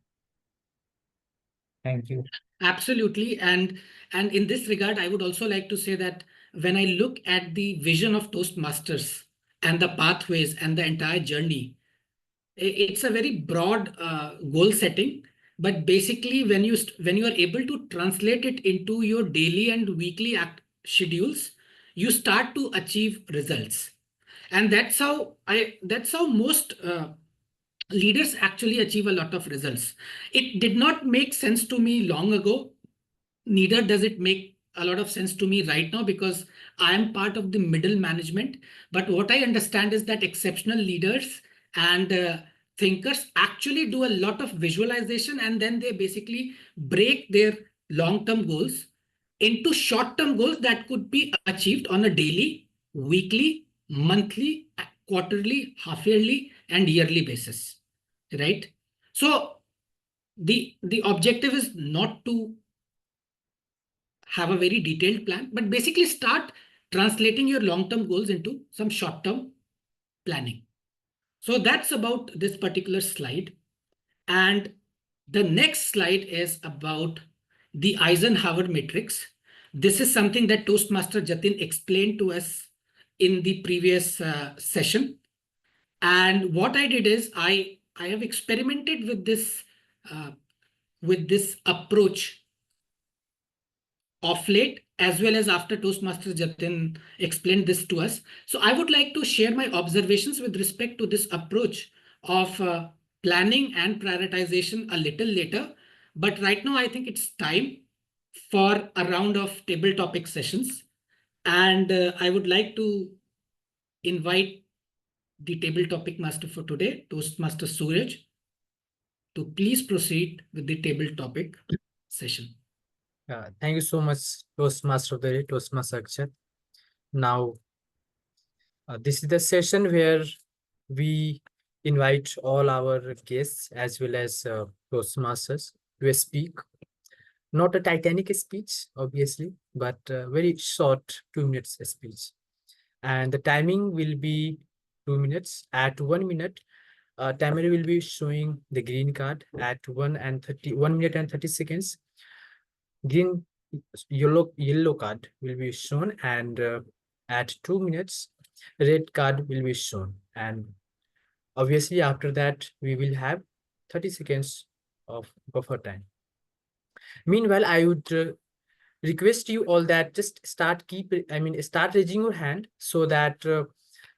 Thank you. Absolutely. And in this regard, I would also like to say that when I look at the vision of Toastmasters and the pathways and the entire journey, it's a very broad goal setting. But basically, when you are able to translate it into your daily and weekly schedules, you start to achieve results. And that's how most leaders actually achieve a lot of results. It did not make sense to me long ago, neither does it make a lot of sense to me right now, because I am part of the middle management. But what I understand is that exceptional leaders and thinkers actually do a lot of visualization, and then they basically break their long-term goals into short-term goals that could be achieved on a daily, weekly, monthly, quarterly, half-yearly, and yearly basis, right? So the objective is not to have a very detailed plan, but basically start translating your long-term goals into some short-term planning. So that's about this particular slide. And the next slide is about the Eisenhower matrix. This is something that Toastmaster Jatin explained to us in the previous session. And what I did is I have experimented with this approach of late, as well as after Toastmaster Jatin explained this to us. So I would like to share my observations with respect to this approach of planning and prioritization a little later. But right now, I think it's time for a round of table topic sessions. And I would like to invite the table topic master for today, Toastmaster Suraj, to please proceed with the table topic session. Thank you so much, Toastmaster of the Day, Toastmaster Akshat. Now, this is the session where we invite all our guests as well as Toastmasters to speak. Not a Titanic speech, obviously, but a very short 2 minutes speech. And the timing will be 2 minutes. At 1 minute, timer will be showing the green card. At 1 minute and 30 seconds, green yellow card will be shown, and at 2 minutes, red card will be shown. And obviously, after that, we will have 30 seconds of buffer time. Meanwhile, I would request you all that just start raising your hand so that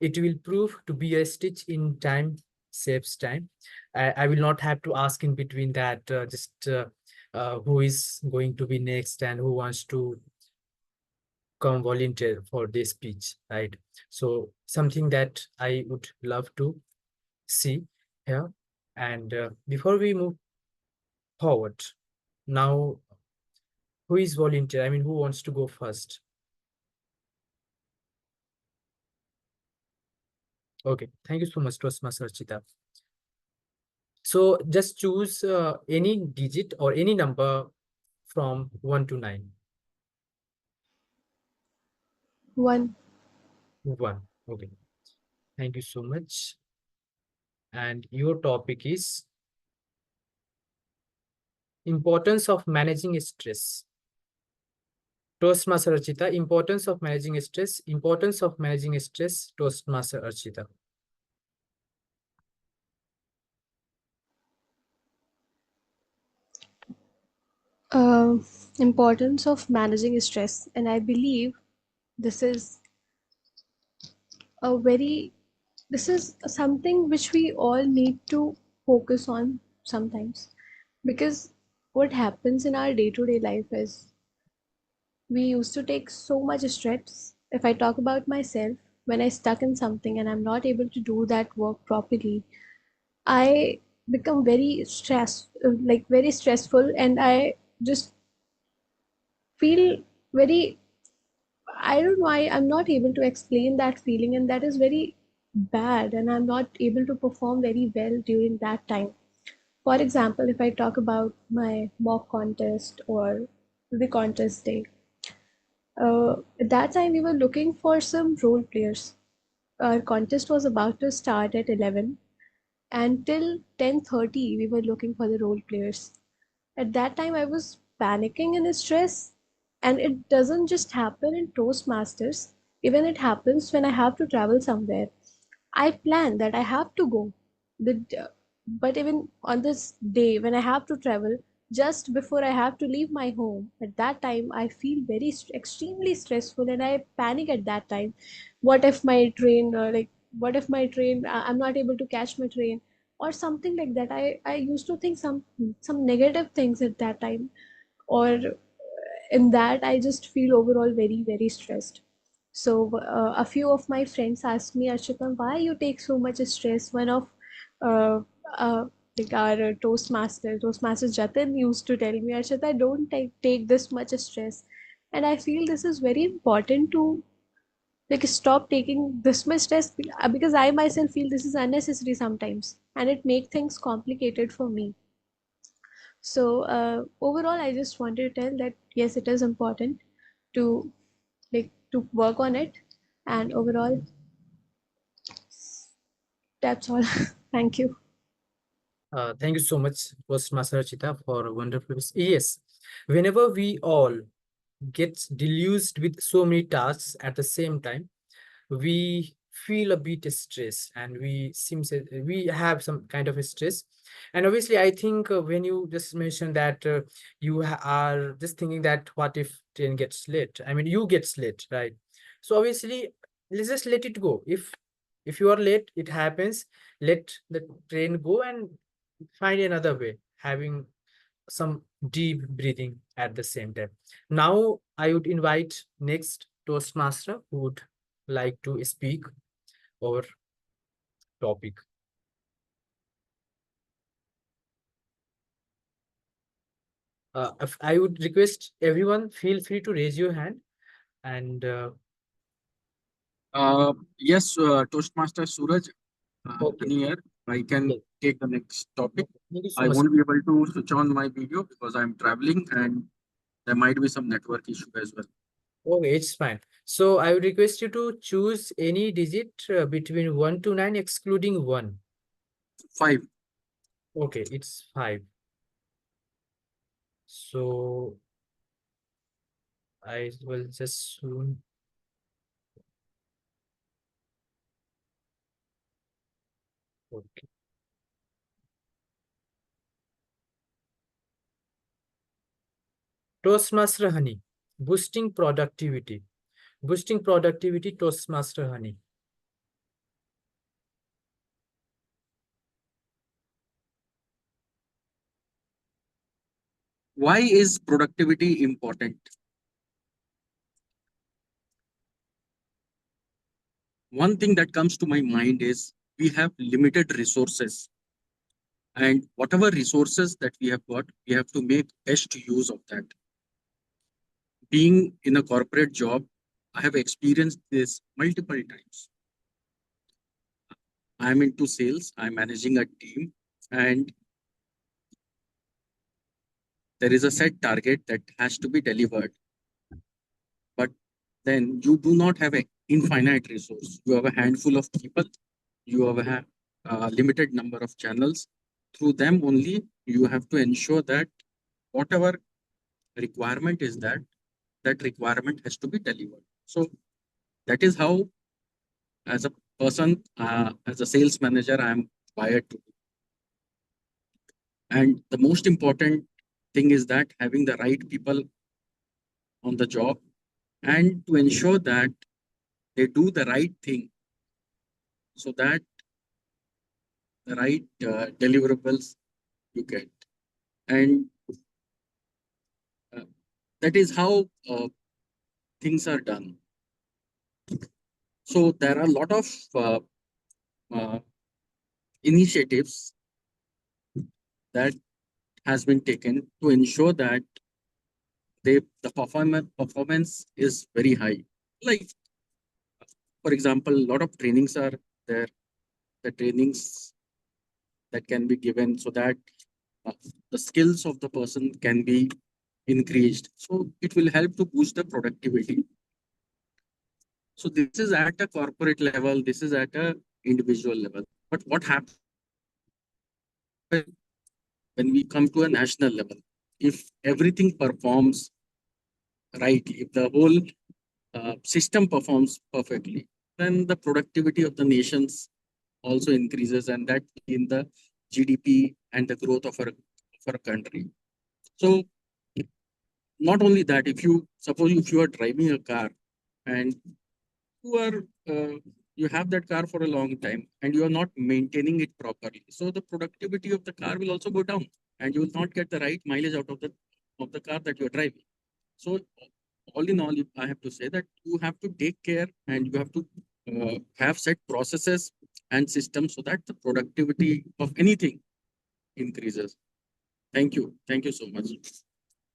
it will prove to be a stitch in time saves time. I will not have to ask in between that who is going to be next and who wants to come volunteer for this speech, right? So something that I would love to see here. And before we move forward, now who is volunteer? Who wants to go first? Okay, thank you so much, Toastmaster Archita. So just choose any digit or any number from 1 to 9. 1. 1. Okay, thank you so much. And your topic is importance of managing stress. Toastmaster Archita, importance of managing stress. Importance of managing stress, Toastmaster Archita. Importance of managing stress, and I believe this is something which we all need to focus on sometimes, because what happens in our day-to-day life is we used to take so much stress. If I talk about myself, when I stuck in something and I'm not able to do that work properly, I become very stressful, and I just feel very, I don't know, I'm not able to explain that feeling, and that is very bad, and I'm not able to perform very well during that time. For example, if I talk about my mock contest or the contest day, at that time we were looking for some role players. Our contest was about to start at 11, and till 10:30 we were looking for the role players. At that time I was panicking and stress, and it doesn't just happen in Toastmasters, even it happens when I have to travel somewhere. I plan that I have to go. But even on this day when I have to travel, just before I have to leave my home, at that time I feel extremely stressful, and I panic at that time. What if my train, what if my train, I'm not able to catch my train, or something like that. I used to think some negative things at that time, or in that I just feel overall very, very stressed. So a few of my friends asked me, Archita, why you take so much stress? One of uh, uh, our Toastmaster Jatin used to tell me, Archita, don't take this much stress. And I feel this is very important to stop taking this much stress, because I myself feel this is unnecessary sometimes, and it make things complicated for me. So overall, I just wanted to tell that yes, it is important to to work on it, and overall, that's all. Thank you. Thank you so much, Postmaster Chita, for wonderful. Yes, whenever we all get deluged with so many tasks at the same time, we feel a bit stressed, and we have some kind of stress. And obviously, I think when you just mentioned that are just thinking that what if train gets late? I mean, you get late, right? So obviously, let's just let it go. If you are late, it happens. Let the train go and find another way, having some deep breathing at the same time. Now, I would invite next Toastmaster who would like to speak our topic. If I would request everyone, feel free to raise your hand and Yes, Toastmaster Suraj, okay. Anthony here. I can Yes. take the next topic. Thank you so I much. won't be able to switch on my video because I'm traveling and there might be some network issue as well. Okay, it's fine. So I would request you to choose any digit between 1 to 9, excluding 1. 5. Okay, it's 5. So I will just soon. Okay. Toastmaster Honey, boosting productivity. Boosting productivity, Toastmaster Honey. Why is productivity important? One thing that comes to my mind is we have limited resources, and whatever resources that we have got, we have to make best use of that. Being in a corporate job, I have experienced this multiple times. I'm into sales, I'm managing a team, and there is a set target that has to be delivered. But then you do not have an infinite resource. You have a handful of people, you have a limited number of channels. Through them only, you have to ensure that whatever requirement is that requirement has to be delivered. So that is how, as a person, as a sales manager, I am wired to. And the most important thing is that having the right people on the job and to ensure that they do the right thing so that the right deliverables you get. And uh, that is how things are done. So there are a lot of uh, initiatives that has been taken to ensure that the performance is very high. Like, for example, a lot of trainings are there, the trainings that can be given so that uh, the skills of the person can be increased. So it will help to boost the productivity. So this is at a corporate level, this is at a individual level. But what happens when we come to a national level? If everything performs right, if the whole system performs perfectly, then the productivity of the nations also increases, and that in the GDP and the growth of our country. So not only that, if you suppose if you are driving a car and you are you have that car for a long time and you are not maintaining it properly, so the productivity of the car will also go down, and you will not get the right mileage out of the car that you are driving. So all in all, I have to say that you have to take care and you have to have set processes and systems so that the productivity of anything increases. Thank you. Thank you so much.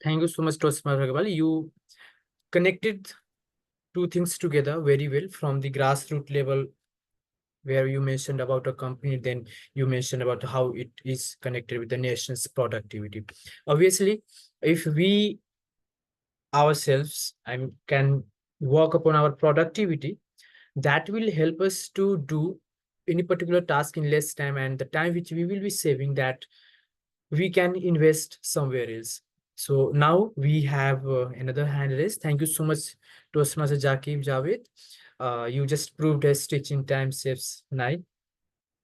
Thank you so much, Toastmaster Agarwal. You connected two things together very well, from the grassroots level where you mentioned about a company, then you mentioned about how it is connected with the nation's productivity. Obviously, if we ourselves can work upon our productivity, that will help us to do any particular task in less time, and the time which we will be saving, that we can invest somewhere else. So now we have another hand raised. Thank you so much, Toastmaster Jakib Javed. You just proved a stitch in time saves nine,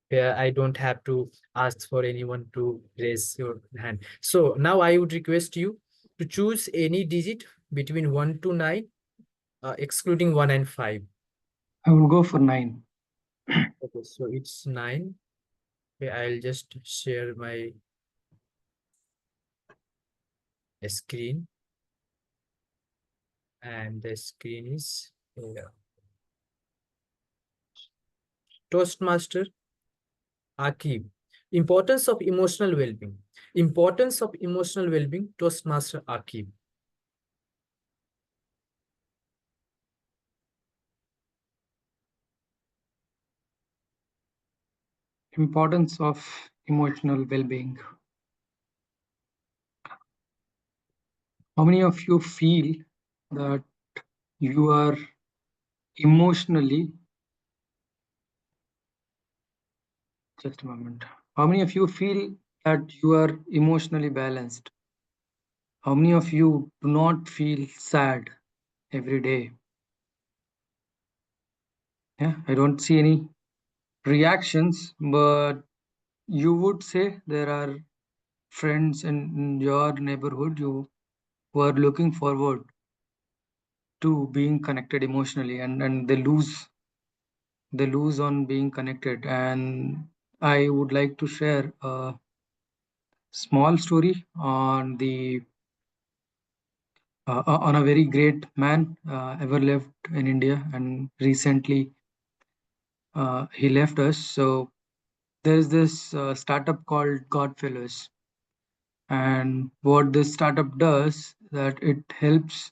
where I don't have to ask for anyone to raise your hand. So now I would request you to choose any digit between 1 to 9, excluding 1 and 5. I will go for 9. Okay, so it's 9. Okay, I'll just share my screen, and the screen is here. Toastmaster Akib. Importance of emotional well-being. Importance of emotional well-being, Toastmaster Akib. Importance of emotional well-being. How many of you feel that you are emotionally, just a moment, how many of you feel that you are emotionally balanced? How many of you do not feel sad every day? Yeah, I don't see any reactions, but you would say there are friends in your neighborhood you who are looking forward to being connected emotionally, and they lose on being connected. And I would like to share a small story on the on a very great man ever lived in India, and recently he left us. So there's this startup called Godfellows, and what this startup does that it helps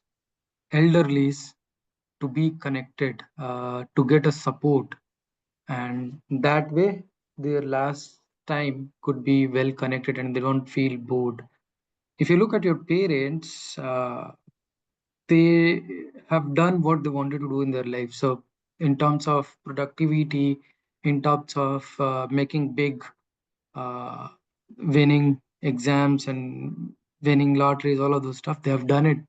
elderlies to be connected, to get a support, and that way their last time could be well connected and they don't feel bored. If you look at your parents, they have done what they wanted to do in their life. So in terms of productivity, in terms of making big uh, winning exams and winning lotteries, all of those stuff, they have done it.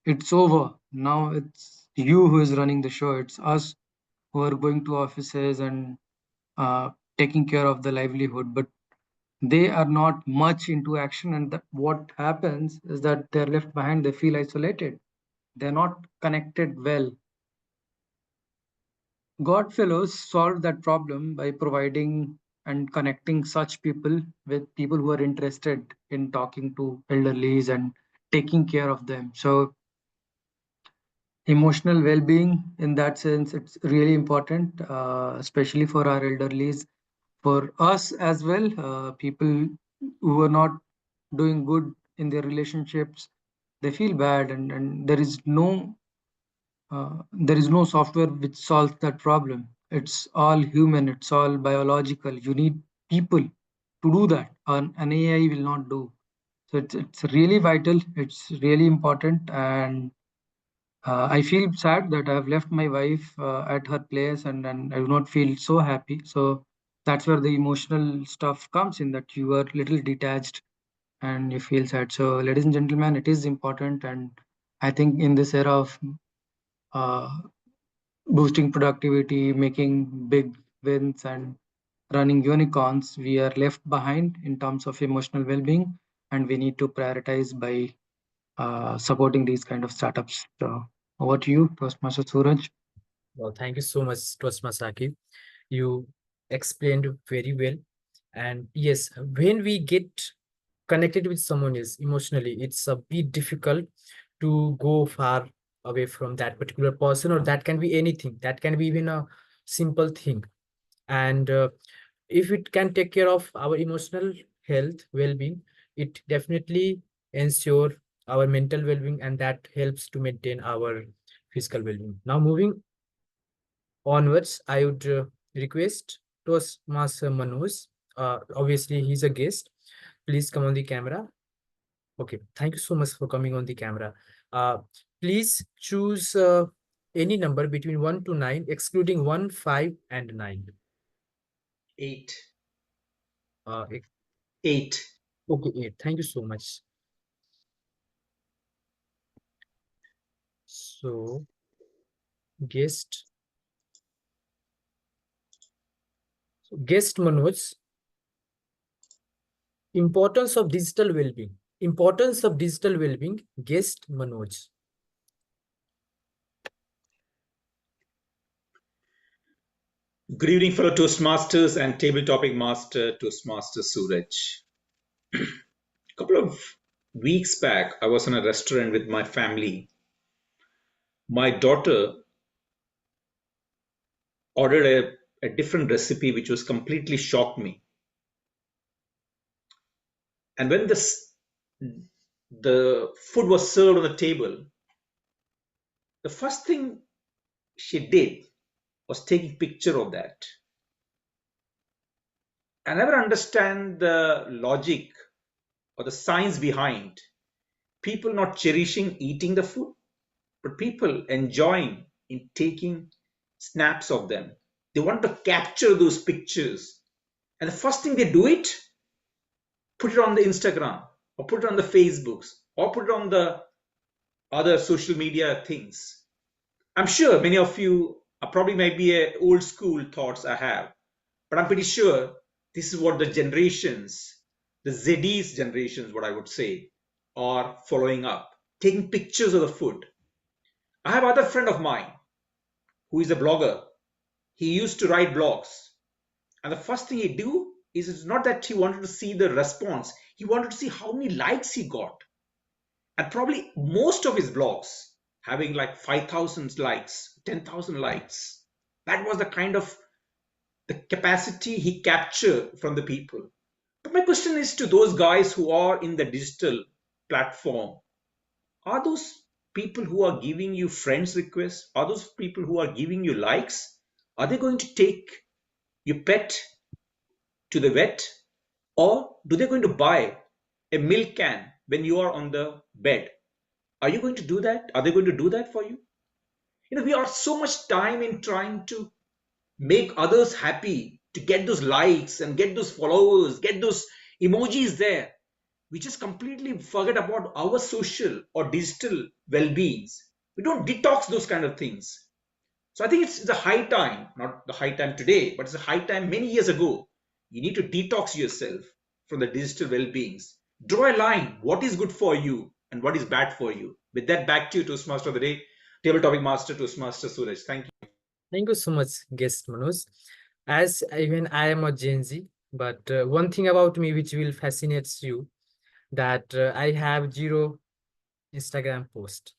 It's over. Now it's you who is running the show. It's us who are going to offices and uh, taking care of the livelihood. But they are not much into action, and what happens is that they're left behind. They feel isolated. They're not connected well. Godfellows solved that problem by providing and connecting such people with people who are interested in talking to elderlies and taking care of them. So emotional well-being, in that sense, it's really important, especially for our elderlies, for us as well, people who are not doing good in their relationships. They feel bad, and there is no software which solves that problem. It's all human, it's all biological. You need people to do that. An AI will not do. So it's really vital, it's really important. And I feel sad that I have left my wife at her place, and I do not feel so happy. So that's where the emotional stuff comes in, that you are little detached and you feel sad. So, ladies and gentlemen, it is important. And I think in this era of uh, boosting productivity, making big wins, and running unicorns, we are left behind in terms of emotional well being. And we need to prioritize by supporting these kind of startups. So, over to you, Toastmaster Suraj. Well, thank you so much, Toastmaster Akib. You explained very well. And yes, when we get connected with someone else emotionally, it's a bit difficult to go far away from that particular person, or that can be anything. That can be even a simple thing. And if it can take care of our emotional health, well-being, it definitely ensure our mental well-being, and that helps to maintain our physical well-being. Now, moving onwards, I would request Toastmaster Manoj. Obviously, he's a guest. Please come on the camera. Okay, thank you so much for coming on the camera. Uh, Please choose any number between 1 to 9, excluding 1, 5, and 9. 8. Uh, 8. okay, 8. Thank you so much. So, guest Manoj, importance of digital well-being. Importance of digital well-being, guest Manoj. Good evening, fellow Toastmasters and table topic master, Toastmaster Suraj. A couple of weeks back, I was in a restaurant with my family. My daughter ordered a different recipe which was completely shocked me. And when the food was served on the table, the first thing she did was taking picture of that. I never understand the logic or the science behind people not cherishing eating the food, but people enjoying in taking snaps of them. They want to capture those pictures. And the first thing they do it, put it on the Instagram or put it on the Facebooks or put it on the other social media things. I'm sure many of you are probably might be a old school thoughts I have, but I'm pretty sure this is what the generations, the ZD's generations, what I would say, are following up, taking pictures of the food. I have other friend of mine who is a blogger. He used to write blogs, and the first thing he do is it's not that he wanted to see the response. He wanted to see how many likes he got, and probably most of his blogs having like 5,000 likes, 10,000 likes. That was the kind of the capacity he captured from the people. But my question is to those guys who are in the digital platform, are those people who are giving you friends requests, are those people who are giving you likes, are they going to take your pet to the vet, or do they going to buy a milk can when you are on the bed? Are you going to do that? Are they going to do that for you? We are so much time in trying to make others happy, to get those likes and get those followers, get those emojis there. We just completely forget about our social or digital well-beings. We don't detox those kind of things. So I think it's a high time, not the high time today, but it's a high time many years ago. You need to detox yourself from the digital well-beings. Draw a line, what is good for you and what is bad for you. With that, back to you, Toastmaster of the Day, Table Topic Master, Toastmaster Suraj. Thank you. Thank you so much, guest Manoj. As even I am a Gen Z, but one thing about me which will fascinate you, that I have zero Instagram post.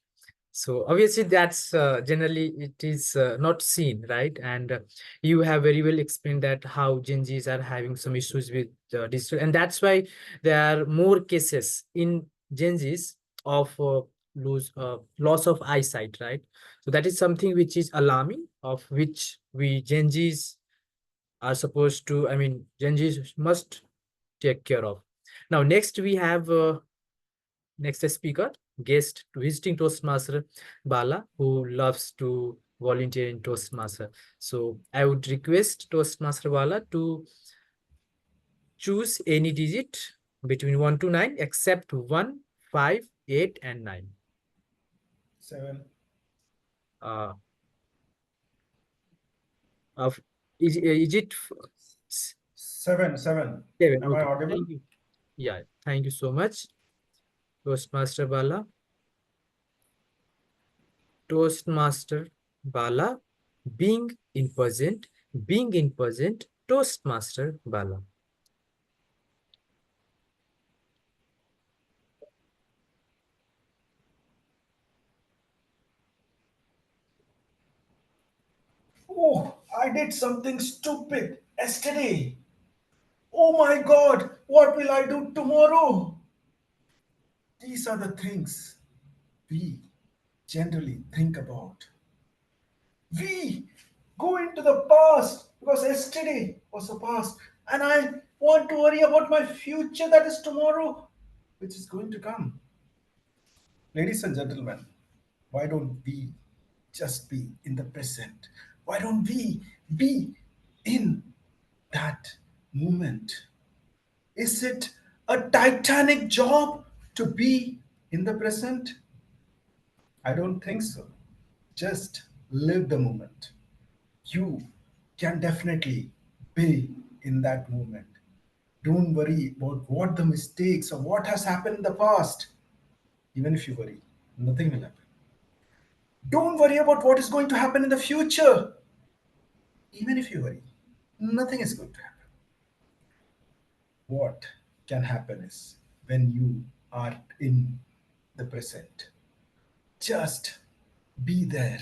So obviously that's generally it is not seen, right? And you have very well explained that how Gen Zs are having some issues with digital, and that's why there are more cases in Gen Zs of loss of eyesight, right? So that is something which is alarming, of which we Gen Zs are supposed to, I mean, Gen Zs must take care of. Now, next we have next speaker, guest visiting Toastmaster Bala, who loves to volunteer in Toastmaster. So I would request Toastmaster Bala to choose any digit between 1 to 9 except 1, 5, 8, and 9. 7. Of is it 7. 7. 7? Am I Okay. audible? Thank you. Yeah, thank you so much, Toastmaster Bala. Toastmaster Bala, being in present, Toastmaster Bala. Oh, I did something stupid yesterday. Oh my God, what will I do tomorrow? These are the things we generally think about. We go into the past because yesterday was the past, and I want to worry about my future, that is tomorrow, which is going to come. Ladies and gentlemen, why don't we just be in the present? Why don't we be in that moment. Is it a titanic job to be in the present? I don't think so. Just live the moment. You can definitely be in that moment. Don't worry about what the mistakes or what has happened in the past. Even if you worry, nothing will happen. Don't worry about what is going to happen in the future. Even if you worry, nothing is going to happen. What can happen is when you are in the present, just be there.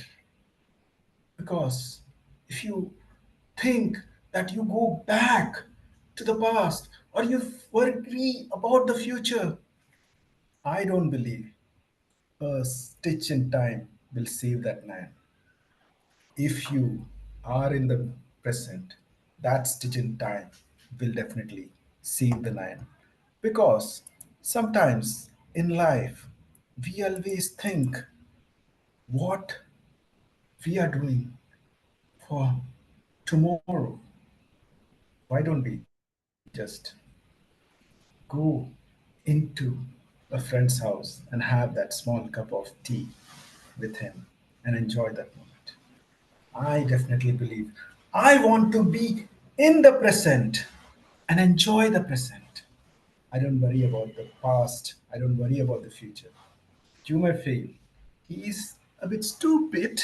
Because if you think that you go back to the past or you worry about the future, I don't believe a stitch in time will save that man. If you are in the present, that stitch in time will definitely save the lion. Because sometimes in life, we always think what we are doing for tomorrow. Why don't we just go into a friend's house and have that small cup of tea with him and enjoy that moment? I definitely believe I want to be in the present and enjoy the present. I don't worry about the past. I don't worry about the future. You may feel he is a bit stupid,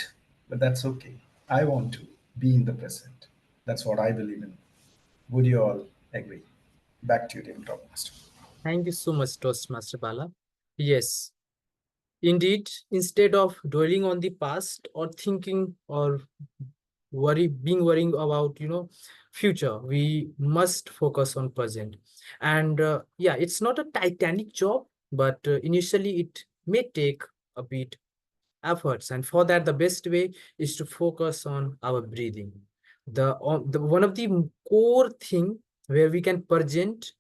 but that's okay. I want to be in the present. That's what I believe in. Would you all agree? Back to you, Team Talkmaster. Thank you so much, Toastmaster Bala. Yes, indeed, instead of dwelling on the past or thinking or worrying about, future, we must focus on present. And yeah, it's not a titanic job, but initially it may take a bit efforts, and for that the best way is to focus on our breathing. The one of the core thing where we can present,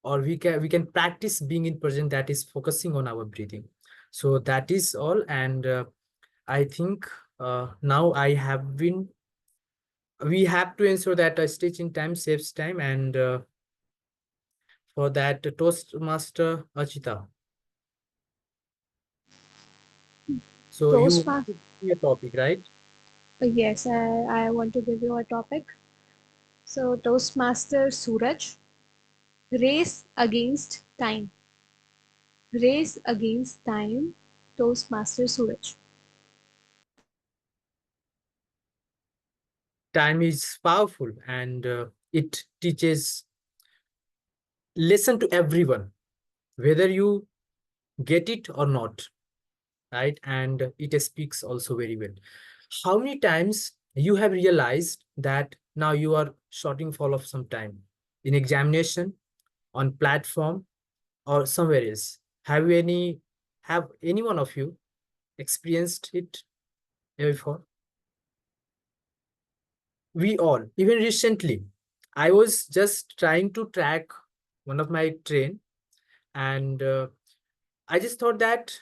or we can practice being in present, that is focusing on our breathing. So that is all. And I think now we have to ensure that a stitch in time saves time. And for that, Toastmaster Achita, so you want Toastma to give a topic, right? yes, I want to give you a topic. So, Toastmaster Suraj, race against time. Race against time, Toastmaster Suraj. Time is powerful, and it teaches lesson to everyone, whether you get it or not, right? And it speaks also very well. How many times you have realized that now you are shorting fall of some time in examination, on platform, or somewhere else? Have any one of you experienced it before? We all, even recently, I was just trying to track one of my train, and I just thought that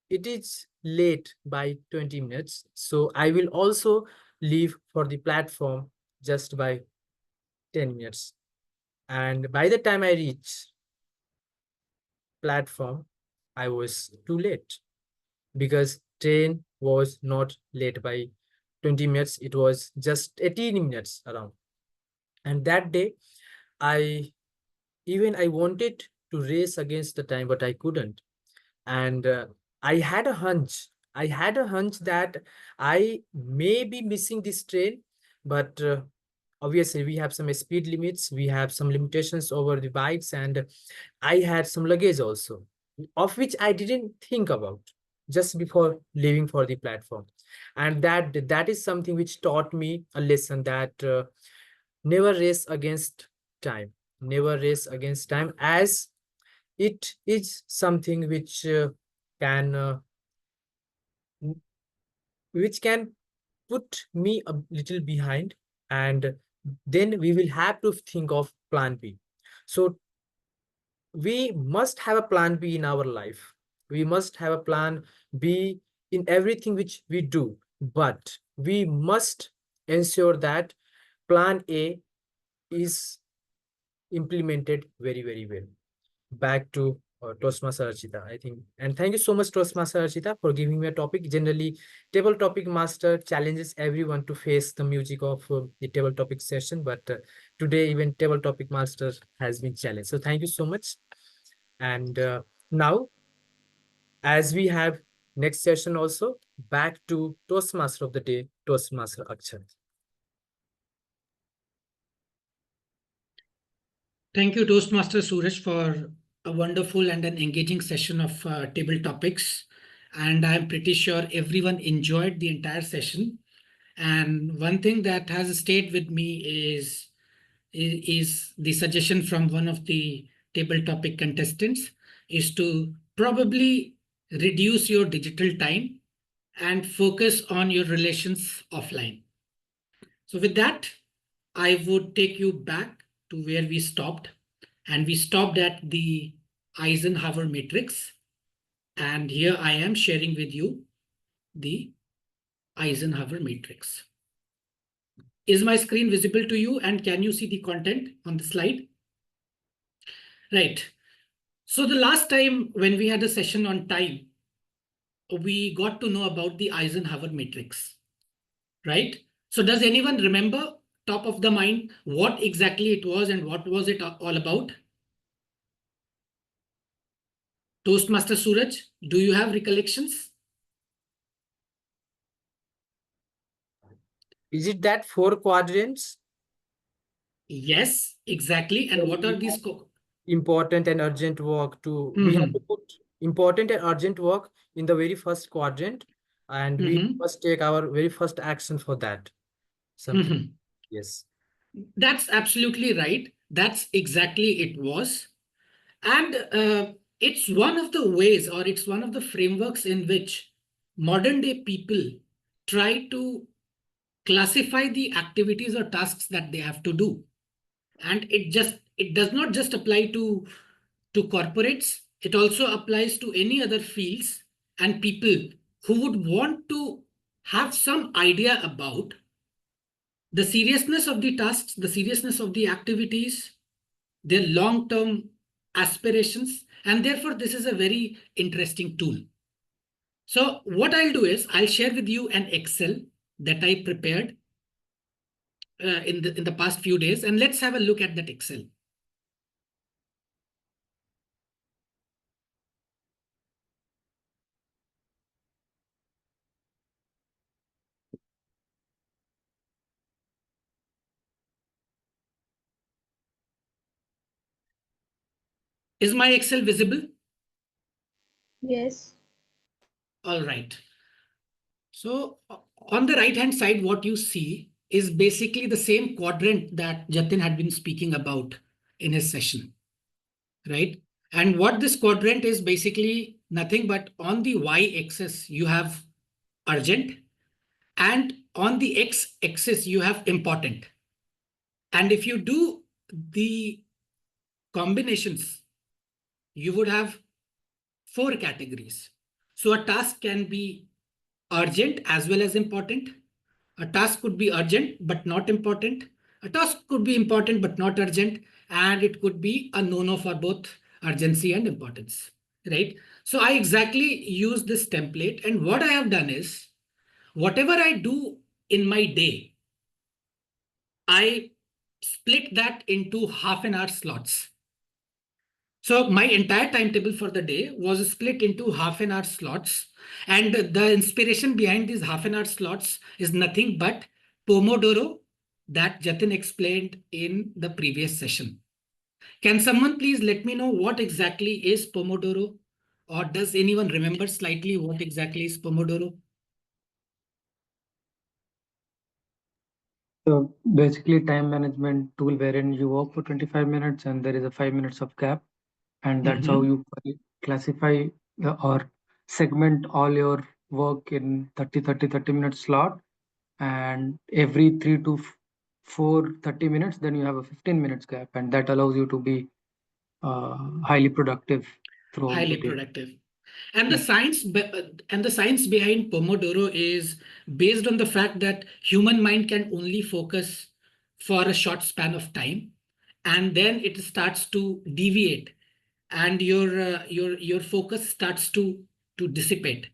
it is late by 20 minutes, so I will also leave for the platform just by 10 minutes. And by the time I reach platform, I was too late, because train was not late by 20 minutes, it was just 18 minutes around. And that day, I I wanted to race against the time, but I couldn't. And I had a hunch that I may be missing this train, but obviously we have some speed limits, we have some limitations over the bikes, and I had some luggage also, of which I didn't think about just before leaving for the platform. And that is something which taught me a lesson, that never race against time. Never race against time, as it is something can uh, which can put me a little behind, and then we will have to think of plan B. So we must have a plan B in our life. We must have a plan B in everything which we do, but we must ensure that plan A is implemented very, very well. Back to Toastmaster Archita, I think. And thank you so much, Toastmaster Archita, for giving me a topic. Generally, table topic master challenges everyone to face the music of the table topic session, but today even table topic master has been challenged. So thank you so much. And now, as we have next session also, back to Toastmaster of the day, Toastmaster Akshat. Thank you, Toastmaster Suraj, for a wonderful and an engaging session of table topics. And I'm pretty sure everyone enjoyed the entire session. And one thing that has stayed with me is the suggestion from one of the table topic contestants is to probably reduce your digital time and focus on your relations offline. So with that, I would take you back to where we stopped. And we stopped at the Eisenhower matrix. And here I am sharing with you the Eisenhower matrix. Is my screen visible to you? And can you see the content on the slide? Right. So the last time when we had a session on time, we got to know about the Eisenhower matrix, right? So does anyone remember, top of the mind, what exactly it was and what was it all about? Toastmaster Suraj, do you have recollections? Is it that 4 quadrants? Yes, exactly. And what are these? Important and urgent work to we have to put important and urgent work in the very first quadrant, and we must take our very first action for that. Something. Yes. That's absolutely right. That's exactly it was. And it's one of the ways, or it's one of the frameworks in which modern day people try to classify the activities or tasks that they have to do. And it does not just apply to corporates, it also applies to any other fields and people who would want to have some idea about the seriousness of the tasks, the seriousness of the activities, their long-term aspirations, and therefore this is a very interesting tool. So what I'll do is I'll share with you an Excel that I prepared in the past few days, and let's have a look at that Excel. Is my Excel visible? Yes. All right. So on the right-hand side, what you see is basically the same quadrant that Jatin had been speaking about in his session, right? And what this quadrant is basically nothing but on the y-axis, you have urgent, and on the x-axis, you have important. And if you do the combinations, you would have 4 categories. So a task can be urgent as well as important. A task could be urgent but not important. A task could be important but not urgent. And it could be a no-no for both urgency and importance, right? So I exactly use this template. And what I have done is, whatever I do in my day, I split that into half an hour slots. So my entire timetable for the day was split into half an hour slots. And the inspiration behind these half an hour slots is nothing but Pomodoro that Jatin explained in the previous session. Can someone please let me know what exactly is Pomodoro? Or does anyone remember slightly what exactly is Pomodoro? So basically time management tool wherein you work for 25 minutes and there is a 5 minutes of gap, and that's how you classify or segment all your work in 30 minute slot, and every 3 to 4 30 minutes then you have a 15 minutes gap, and that allows you to be highly productive throughout Highly the day. productive. And the science behind Pomodoro is based on the fact that human mind can only focus for a short span of time, and then it starts to deviate, and your focus starts to dissipate,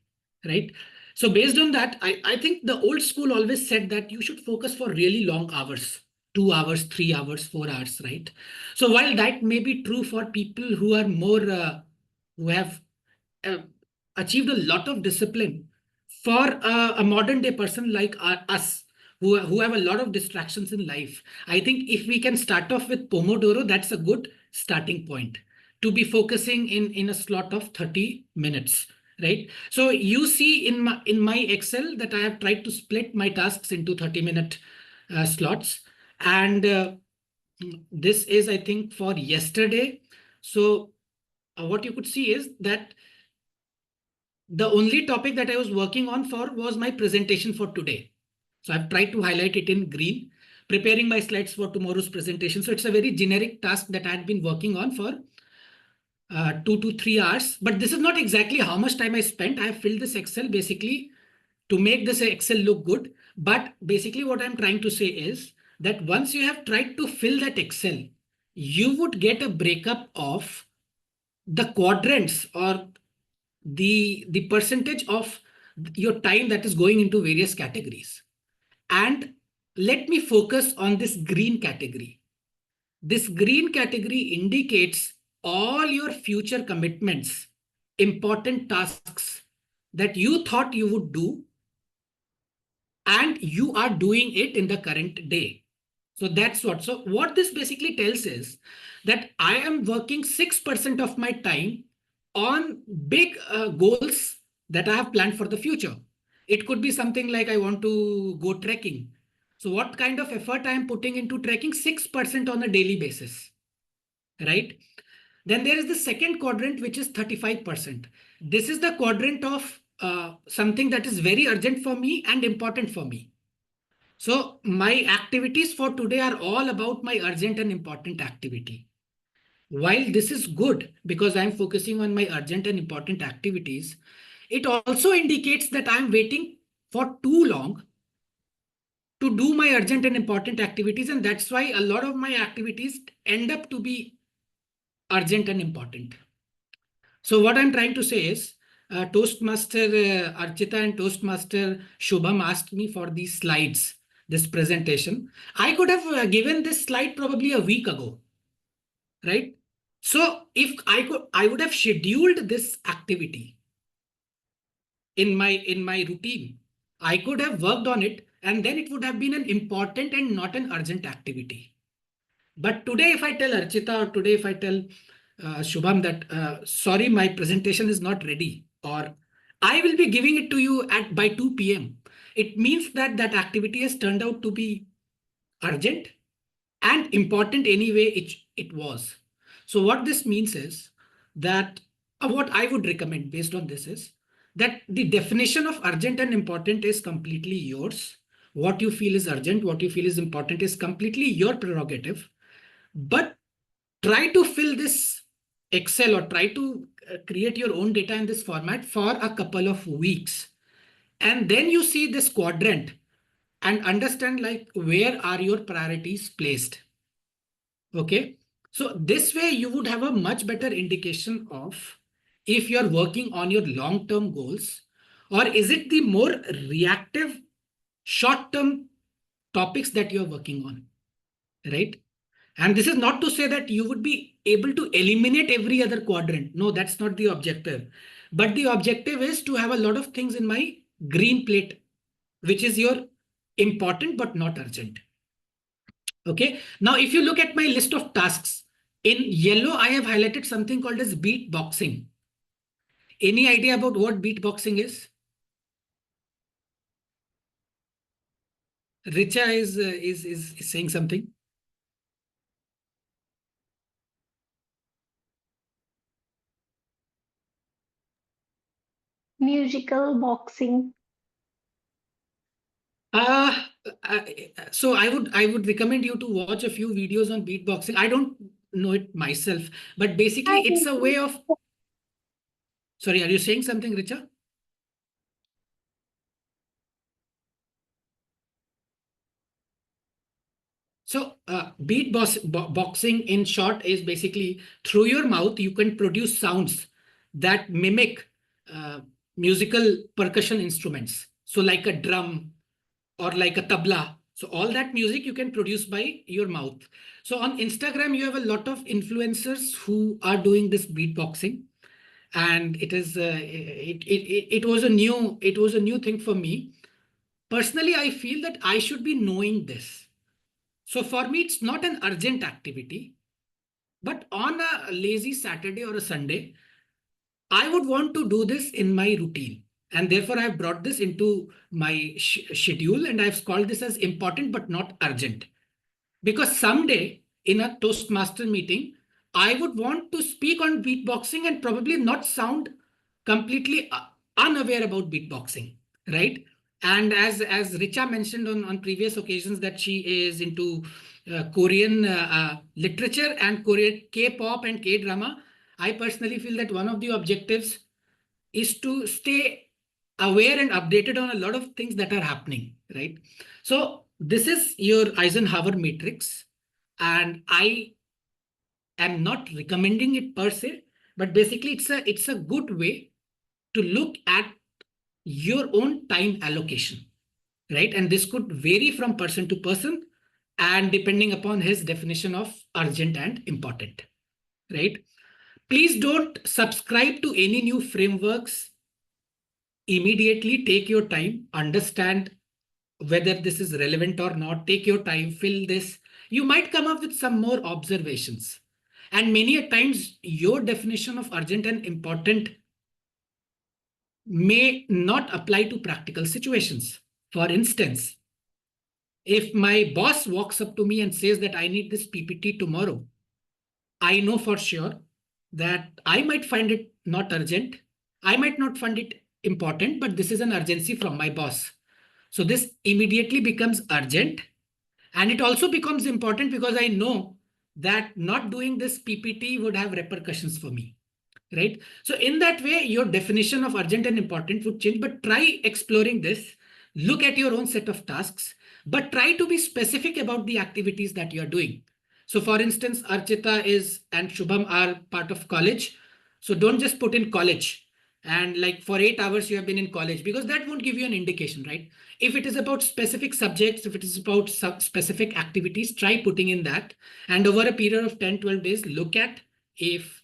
right? So based on that, I think the old school always said that you should focus for really long hours, 2 hours, 3 hours, 4 hours, right? So while that may be true for people who are more who have uh, achieved a lot of discipline, for a modern day person like us, who have a lot of distractions in life, I think if we can start off with Pomodoro, that's a good starting point to be focusing in a slot of 30 minutes, right? So you see in my Excel that I have tried to split my tasks into 30-minute slots, and this is, I think, for yesterday. So what you could see is that the only topic that I was working on for was my presentation for today. So I've tried to highlight it in green, preparing my slides for tomorrow's presentation. So it's a very generic task that I had been working on for 2 to 3 hours. But this is not exactly how much time I spent. I have filled this Excel basically to make this Excel look good. But basically what I'm trying to say is that once you have tried to fill that Excel, you would get a breakup of the quadrants, or the percentage of your time that is going into various categories. And let me focus on this green category. This green category indicates all your future commitments, important tasks that you thought you would do, and you are doing it in the current day. So that's what. So what this basically tells is that I am working 6% of my time on big goals that I have planned for the future. It could be something like I want to go trekking. So what kind of effort I am putting into trekking? 6% on a daily basis, right? Then there is the second quadrant, which is 35%. This is the quadrant of something that is very urgent for me and important for me. So my activities for today are all about my urgent and important activity. While this is good because I'm focusing on my urgent and important activities, it also indicates that I'm waiting for too long to do my urgent and important activities. And that's why a lot of my activities end up to be urgent and important. So what I'm trying to say is, Toastmaster Archita and Toastmaster Shubham asked me for these slides, this presentation. I could have given this slide probably a week ago, right? So if I could, I would have scheduled this activity in my routine. I could have worked on it, and then it would have been an important and not an urgent activity. But today, if I tell Archita, or today, if I tell Shubham that, sorry, my presentation is not ready, or I will be giving it to you by 2 p.m., it means that that activity has turned out to be urgent and important anyway it was. So what this means is that what I would recommend based on this is that the definition of urgent and important is completely yours. What you feel is urgent, what you feel is important is completely your prerogative. But try to fill this Excel, or try to create your own data in this format for a couple of weeks. And then you see this quadrant and understand like where are your priorities placed. Okay. So this way you would have a much better indication of if you're working on your long-term goals, or is it the more reactive short-term topics that you're working on, right? And this is not to say that you would be able to eliminate every other quadrant. No, that's not the objective. But the objective is to have a lot of things in my green plate, which is your important but not urgent. Okay. Now, if you look at my list of tasks, in yellow, I have highlighted something called as beatboxing. Any idea about what beatboxing is? Richa is saying something. Musical boxing. Uh, so I would recommend you to watch a few videos on beatboxing. I don't know it myself, but basically it's a way of. Sorry, are you saying something, Richa? So boxing in short is basically through your mouth, you can produce sounds that mimic musical percussion instruments. So like a drum or like a tabla. So all that music you can produce by your mouth. So on Instagram, you have a lot of influencers who are doing this beatboxing. And it was a new thing for me. Personally, I feel that I should be knowing this. So for me, it's not an urgent activity, but on a lazy Saturday or a Sunday, I would want to do this in my routine. And therefore, I've brought this into my schedule and I've called this as important but not urgent. Because someday in a Toastmaster meeting, I would want to speak on beatboxing and probably not sound completely unaware about beatboxing, right? And as Richa mentioned on previous occasions that she is into Korean literature and Korean K-pop and K-drama, I personally feel that one of the objectives is to stay aware and updated on a lot of things that are happening, right? So this is your Eisenhower matrix, and I am not recommending it per se, but basically it's a good way to look at your own time allocation, right? And this could vary from person to person and depending upon his definition of urgent and important, right? Please don't subscribe to any new frameworks immediately. Take your time, understand whether this is relevant or not. Take your time, fill this. You might come up with some more observations. And many a times, your definition of urgent and important may not apply to practical situations. For instance, if my boss walks up to me and says that I need this PPT tomorrow, I know for sure that I might find it not urgent. I might not find it important, but this is an urgency from my boss. So this immediately becomes urgent. And it also becomes important because I know that not doing this PPT would have repercussions for me, right? So in that way, your definition of urgent and important would change, but try exploring this. Look at your own set of tasks, but try to be specific about the activities that you're doing. So for instance, Archita and Shubham are part of college. So don't just put in college and like for 8 hours you have been in college, because that won't give you an indication, right? If it is about specific subjects, if it is about specific activities, try putting in that. And over a period of 10-12 days, look at if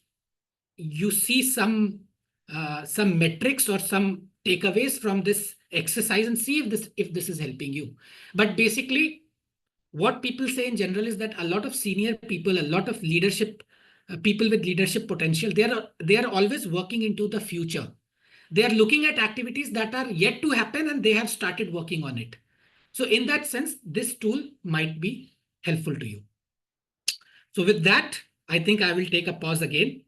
you see some metrics or some takeaways from this exercise and see if this is helping you. But basically, what people say in general is that a lot of senior people, a lot of leadership people with leadership potential, they are always working into the future. They are looking at activities that are yet to happen and they have started working on it. So in that sense, this tool might be helpful to you. So with that, I think I will take a pause again.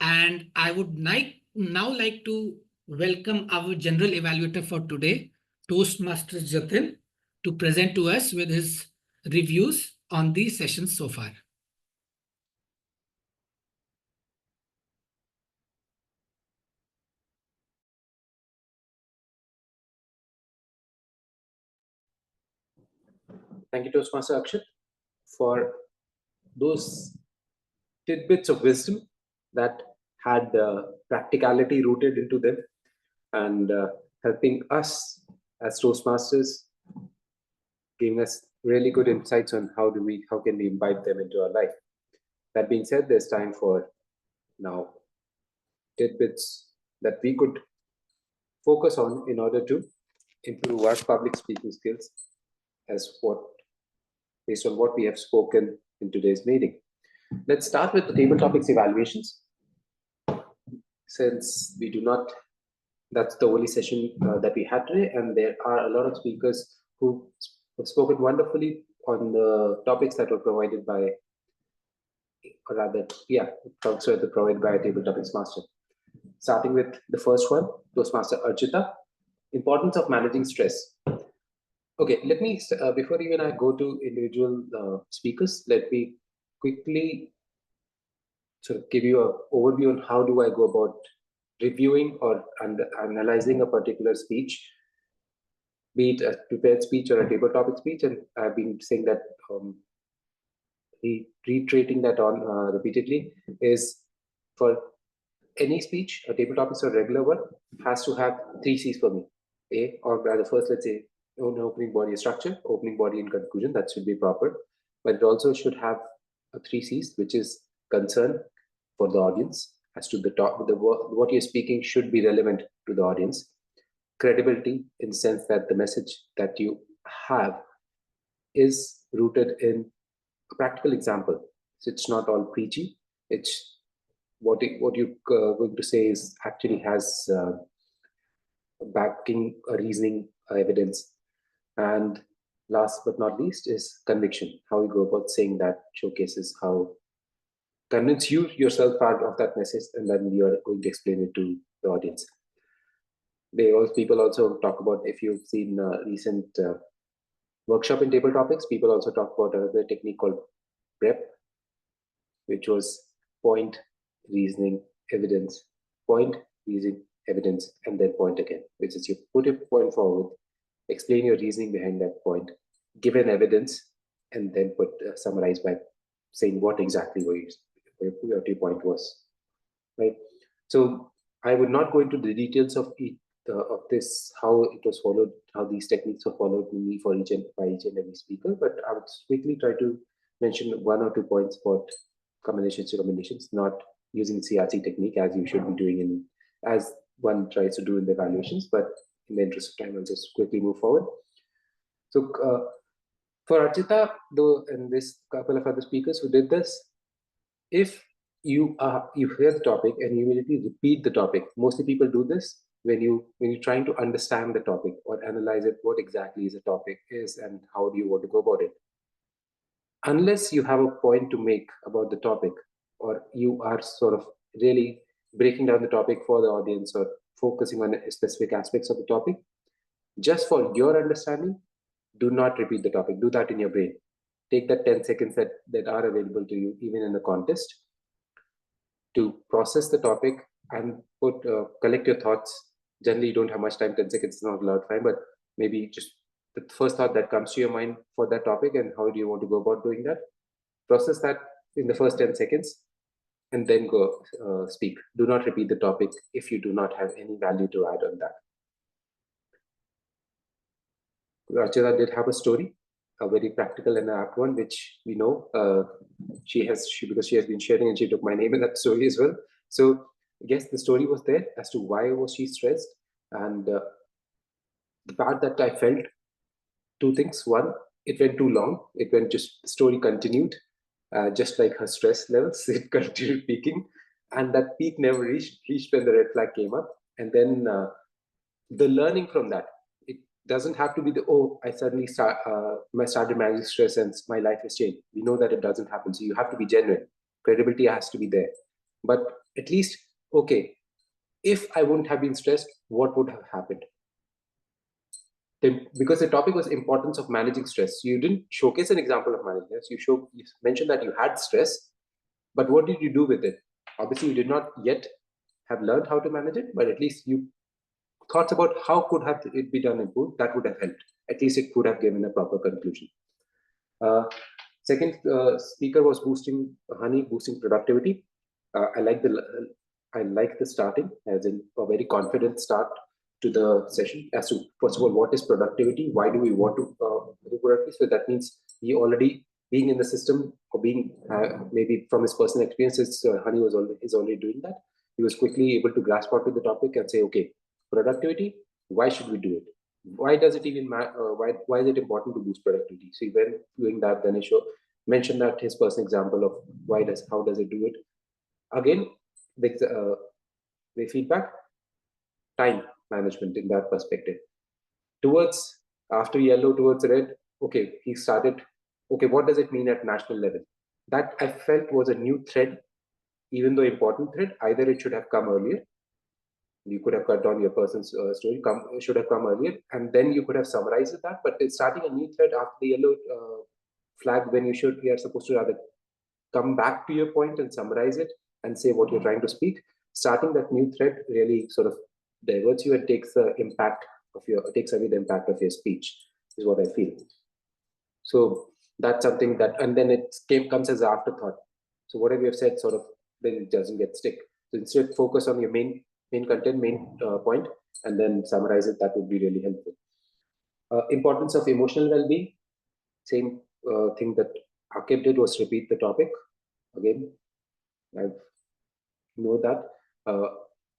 And I would now like to welcome our general evaluator for today, Toastmasters Jatin, to present to us with his reviews on the sessions so far. Thank you, Toastmaster Akshat, for those tidbits of wisdom that had practicality rooted into them and helping us as Toastmasters, giving us really good insights on how can we imbibe them into our life. That being said, there's time for now tidbits that we could focus on in order to improve our public speaking skills based on what we have spoken in today's meeting. Let's start with the table topics evaluations. Since we do not, that's the only session that we had today, and there are a lot of speakers who have spoken wonderfully on the topics that were provided by, or rather, provided by a table topics master. Starting with the first one, Toastmaster Archita, importance of managing stress. Okay, let me, before even I go to individual speakers, let me quickly sort of give you an overview on how do I go about reviewing or analyzing a particular speech, be it a prepared speech or a table topic speech. And I've been saying that reiterating that on repeatedly, is for any speech, a table topics or regular one has to have 3 C's for me. Or rather, first, let's say, opening body structure, opening body and conclusion. That should be proper. But it also should have a 3 C's, which is concern for the audience as to what you're speaking should be relevant to the audience. Credibility, in the sense that the message that you have is rooted in a practical example. So it's not all preachy. It's what you're going to say is actually has backing, reasoning, evidence. And last but not least is conviction. How you go about saying that showcases how convince you yourself part of that message, and then you're going to explain it to the audience. People also talk about, if you've seen recent workshop in table topics, people also talk about another technique called PREP, which was point, reasoning, evidence, point, reasoning, evidence, and then point again, which is you put a point forward, explain your reasoning behind that point, give an evidence, and then summarize by saying what exactly your point was, right? So I would not go into the details of this, how it was followed, how these techniques were followed by each and every speaker, but I would quickly try to mention 1 or 2 points about combinations to combinations, not using CRC technique as you should be doing as one tries to do in the evaluations, but in the interest of time, I'll just quickly move forward. So for Archita, though, and this couple of other speakers who did this, if you hear the topic and you immediately repeat the topic, mostly people do this when you're trying to understand the topic or analyze it, what exactly is the topic is and how do you want to go about it. Unless you have a point to make about the topic, or you are sort of really breaking down the topic for the audience or focusing on specific aspects of the topic, just for your understanding, do not repeat the topic. Do that in your brain. Take that 10 seconds that are available to you, even in the contest, to process the topic and collect your thoughts. Generally, you don't have much time. 10 seconds is not a lot of time, but maybe just the first thought that comes to your mind for that topic and how do you want to go about doing that. Process that in the first 10 seconds and then go speak. Do not repeat the topic if you do not have any value to add on that. Rachita did have a story, a very practical and apt one, which we know because she has been sharing and she took my name in that story as well. So I guess the story was there as to why was she stressed, and the part that I felt, 2 things. One, it went too long. It went the story continued, just like her stress levels. It continued peaking, and that peak never reached when the red flag came up. And then the learning from that, it doesn't have to be I suddenly started managing stress and my life has changed. We know that it doesn't happen. So you have to be genuine. Credibility has to be there. But at least, okay, if I wouldn't have been stressed, what would have happened? Because the topic was importance of managing stress. You didn't showcase an example of managing stress. You mentioned that you had stress, but what did you do with it? Obviously, you did not yet have learned how to manage it, but at least you thoughts about how could have it be done improved. That would have helped. At least it could have given a proper conclusion. Second speaker was boosting productivity. I like the starting, as in a very confident start to the session as to, first of all, what is productivity? Why do we want to do productivity? So that means he already being in the system, or being maybe from his personal experiences, Hani is already doing that. He was quickly able to grasp onto the topic and say, okay, productivity, why should we do it? Why does it even matter? Why is it important to boost productivity? So when doing that, then he mentioned that his personal example of how does it do it? Again, the feedback, time management in that perspective. After yellow towards red, okay, he started, okay, what does it mean at national level? That I felt was a new thread, even though important thread. Either it should have come earlier, you could have cut down your person's story, should have come earlier, and then you could have summarized that. But it's starting a new thread after the yellow flag, when you are supposed to rather come back to your point and summarize it and say what you're trying to speak. Starting that new thread really sort of diverts you and takes away the impact of your speech, is what I feel. So That's something that, and then it comes as an afterthought. So whatever you have said, sort of, then it doesn't get stick. So instead, focus on your main content, main point, and then summarize it. That would be really helpful. Importance of emotional well-being. Same thing that Akib did was repeat the topic again. I know that.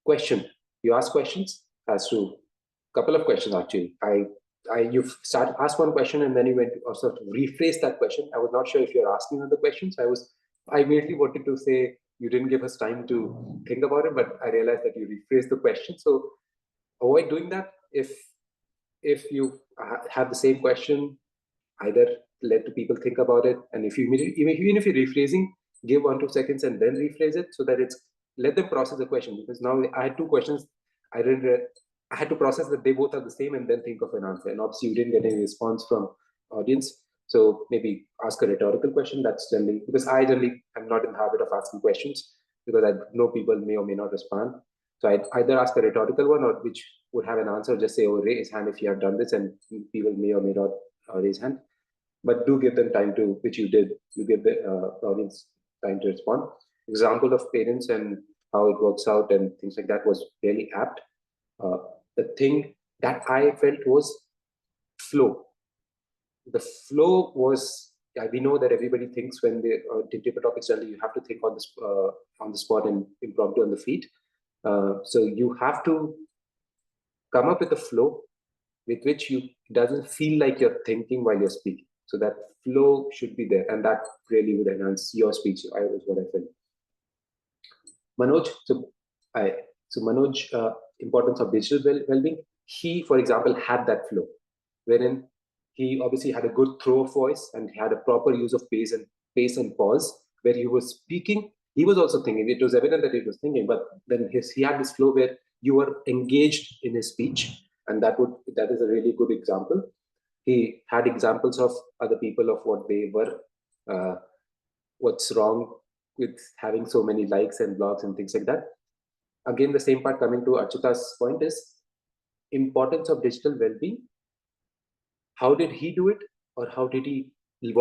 Question. You ask questions as to couple of questions actually. You asked one question and then you went to sort of rephrase that question. I was not sure if you're asking other questions. I immediately wanted to say you didn't give us time to think about it, but I realized that you rephrased the question. So avoid doing that. If you have the same question, either let the people think about it, and if you even if you're rephrasing, give 1-2 seconds and then rephrase it so that it's let them process the question. Because now I had two questions, I had to process that they both are the same and then think of an answer. And obviously you didn't get any response from audience. So maybe ask a rhetorical question. That's generally, because I generally am not in the habit of asking questions because I know people may or may not respond. So I'd either ask a rhetorical one or which would have an answer, just say, oh, raise hand if you have done this, and people may or may not raise hand. But do give them time to, which you did, you give the audience time to respond. Example of parents and how it works out and things like that was really apt. The thing that I felt was flow. The flow was, we know that everybody thinks when they different topics, generally you have to think on the spot and impromptu on the feet. So you have to come up with a flow with which it doesn't feel like you're thinking while you're speaking. So that flow should be there, and that really would enhance your speech. Was what I felt. Manoj, Manoj, importance of digital well-being. He, for example, had that flow, wherein he obviously had a good throw of voice and he had a proper use of pace and pause. Where he was speaking, he was also thinking. It was evident that he was thinking, but then he had this flow where you were engaged in his speech, and that is a really good example. He had examples of other people of what they were, what's wrong with having so many likes and blogs and things like that. Again, the same part coming to Archita's point is importance of digital well-being. How did he do it, or what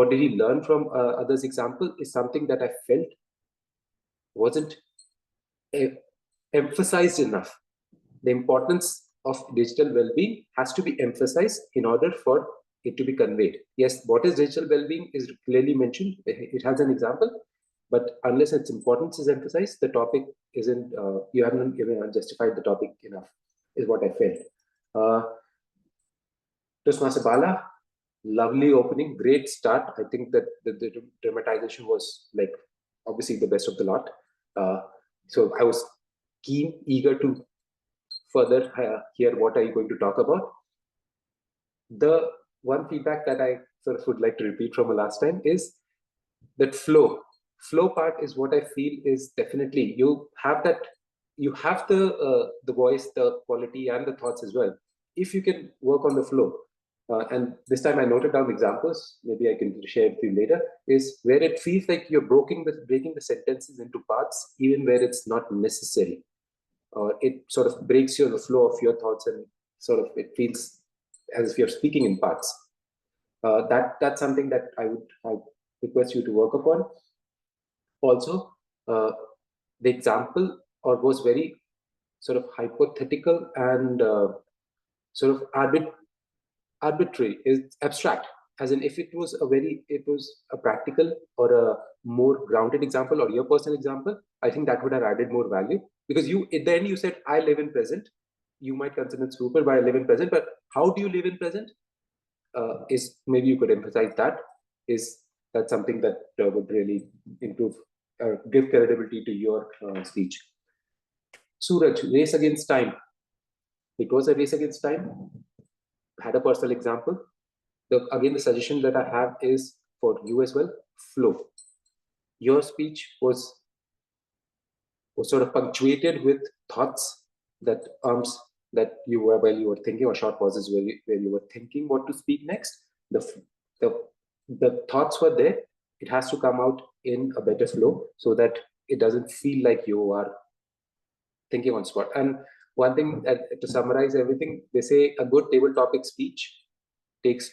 did he learn from others' example is something that I felt wasn't emphasized enough. The importance of digital well-being has to be emphasized in order for it to be conveyed. Yes, what is digital well-being is clearly mentioned. It has an example, but unless its importance is emphasized, the topic isn't, you haven't even justified the topic enough, is what I felt. Toastmaster Bala, lovely opening, great start. I think that the dramatization was like obviously the best of the lot. So I was eager to further hear what are you going to talk about. The one feedback that I sort of would like to repeat from the last time is that flow part is what I feel is definitely you have the voice, the quality, and the thoughts as well. If you can work on the flow, and this time I noted down examples, maybe I can share with you later, is where it feels like you're breaking the sentences into parts, even where it's not necessary. It sort of breaks the flow of your thoughts, and sort of it feels as if you're speaking in parts. That's something that I request you to work upon. Also, the example was very sort of hypothetical and sort of arbitrary. Is abstract, as in if it was a practical or a more grounded example or your personal example, I think that would have added more value, because then you said I live in present. You might consider it super, but I live in present. But how do you live in present? Is maybe you could emphasize that. That's something that would really improve, give credibility to your speech. Suraj, race against time. It was a race against time. Had a personal example. Again, the suggestion that I have is for you as well, flow. Your speech was sort of punctuated with thoughts that you were while you were thinking, or short pauses where you were thinking what to speak next. The thoughts were there. It has to come out in a better flow so that it doesn't feel like you are thinking on spot. And one thing to summarize everything, they say a good table topic speech takes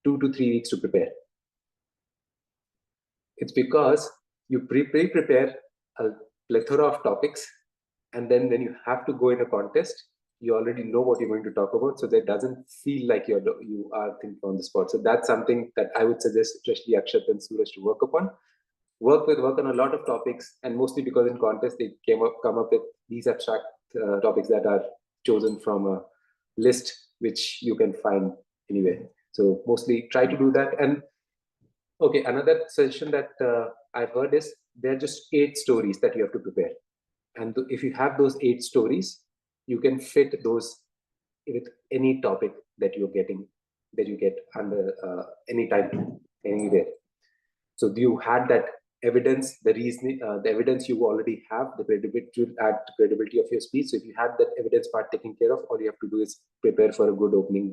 2 to 3 weeks to prepare. It's because you prepare a plethora of topics, and then when you have to go in a contest, you already know what you're going to talk about, so that doesn't feel like you are thinking on the spot. So that's something that I would suggest, especially Akshat and Suraj, to work upon. Work on a lot of topics, and mostly because in contest they come up with these abstract topics that are chosen from a list which you can find anywhere. So mostly try to do that. And okay, another suggestion that I've heard is there are just 8 stories that you have to prepare, and if you have those 8 stories, you can fit those with any topic that you get under any time, anywhere. So you had that evidence, the reasoning, the evidence you already have, the credibility to add credibility of your speech. So if you have that evidence part taken care of, all you have to do is prepare for a good opening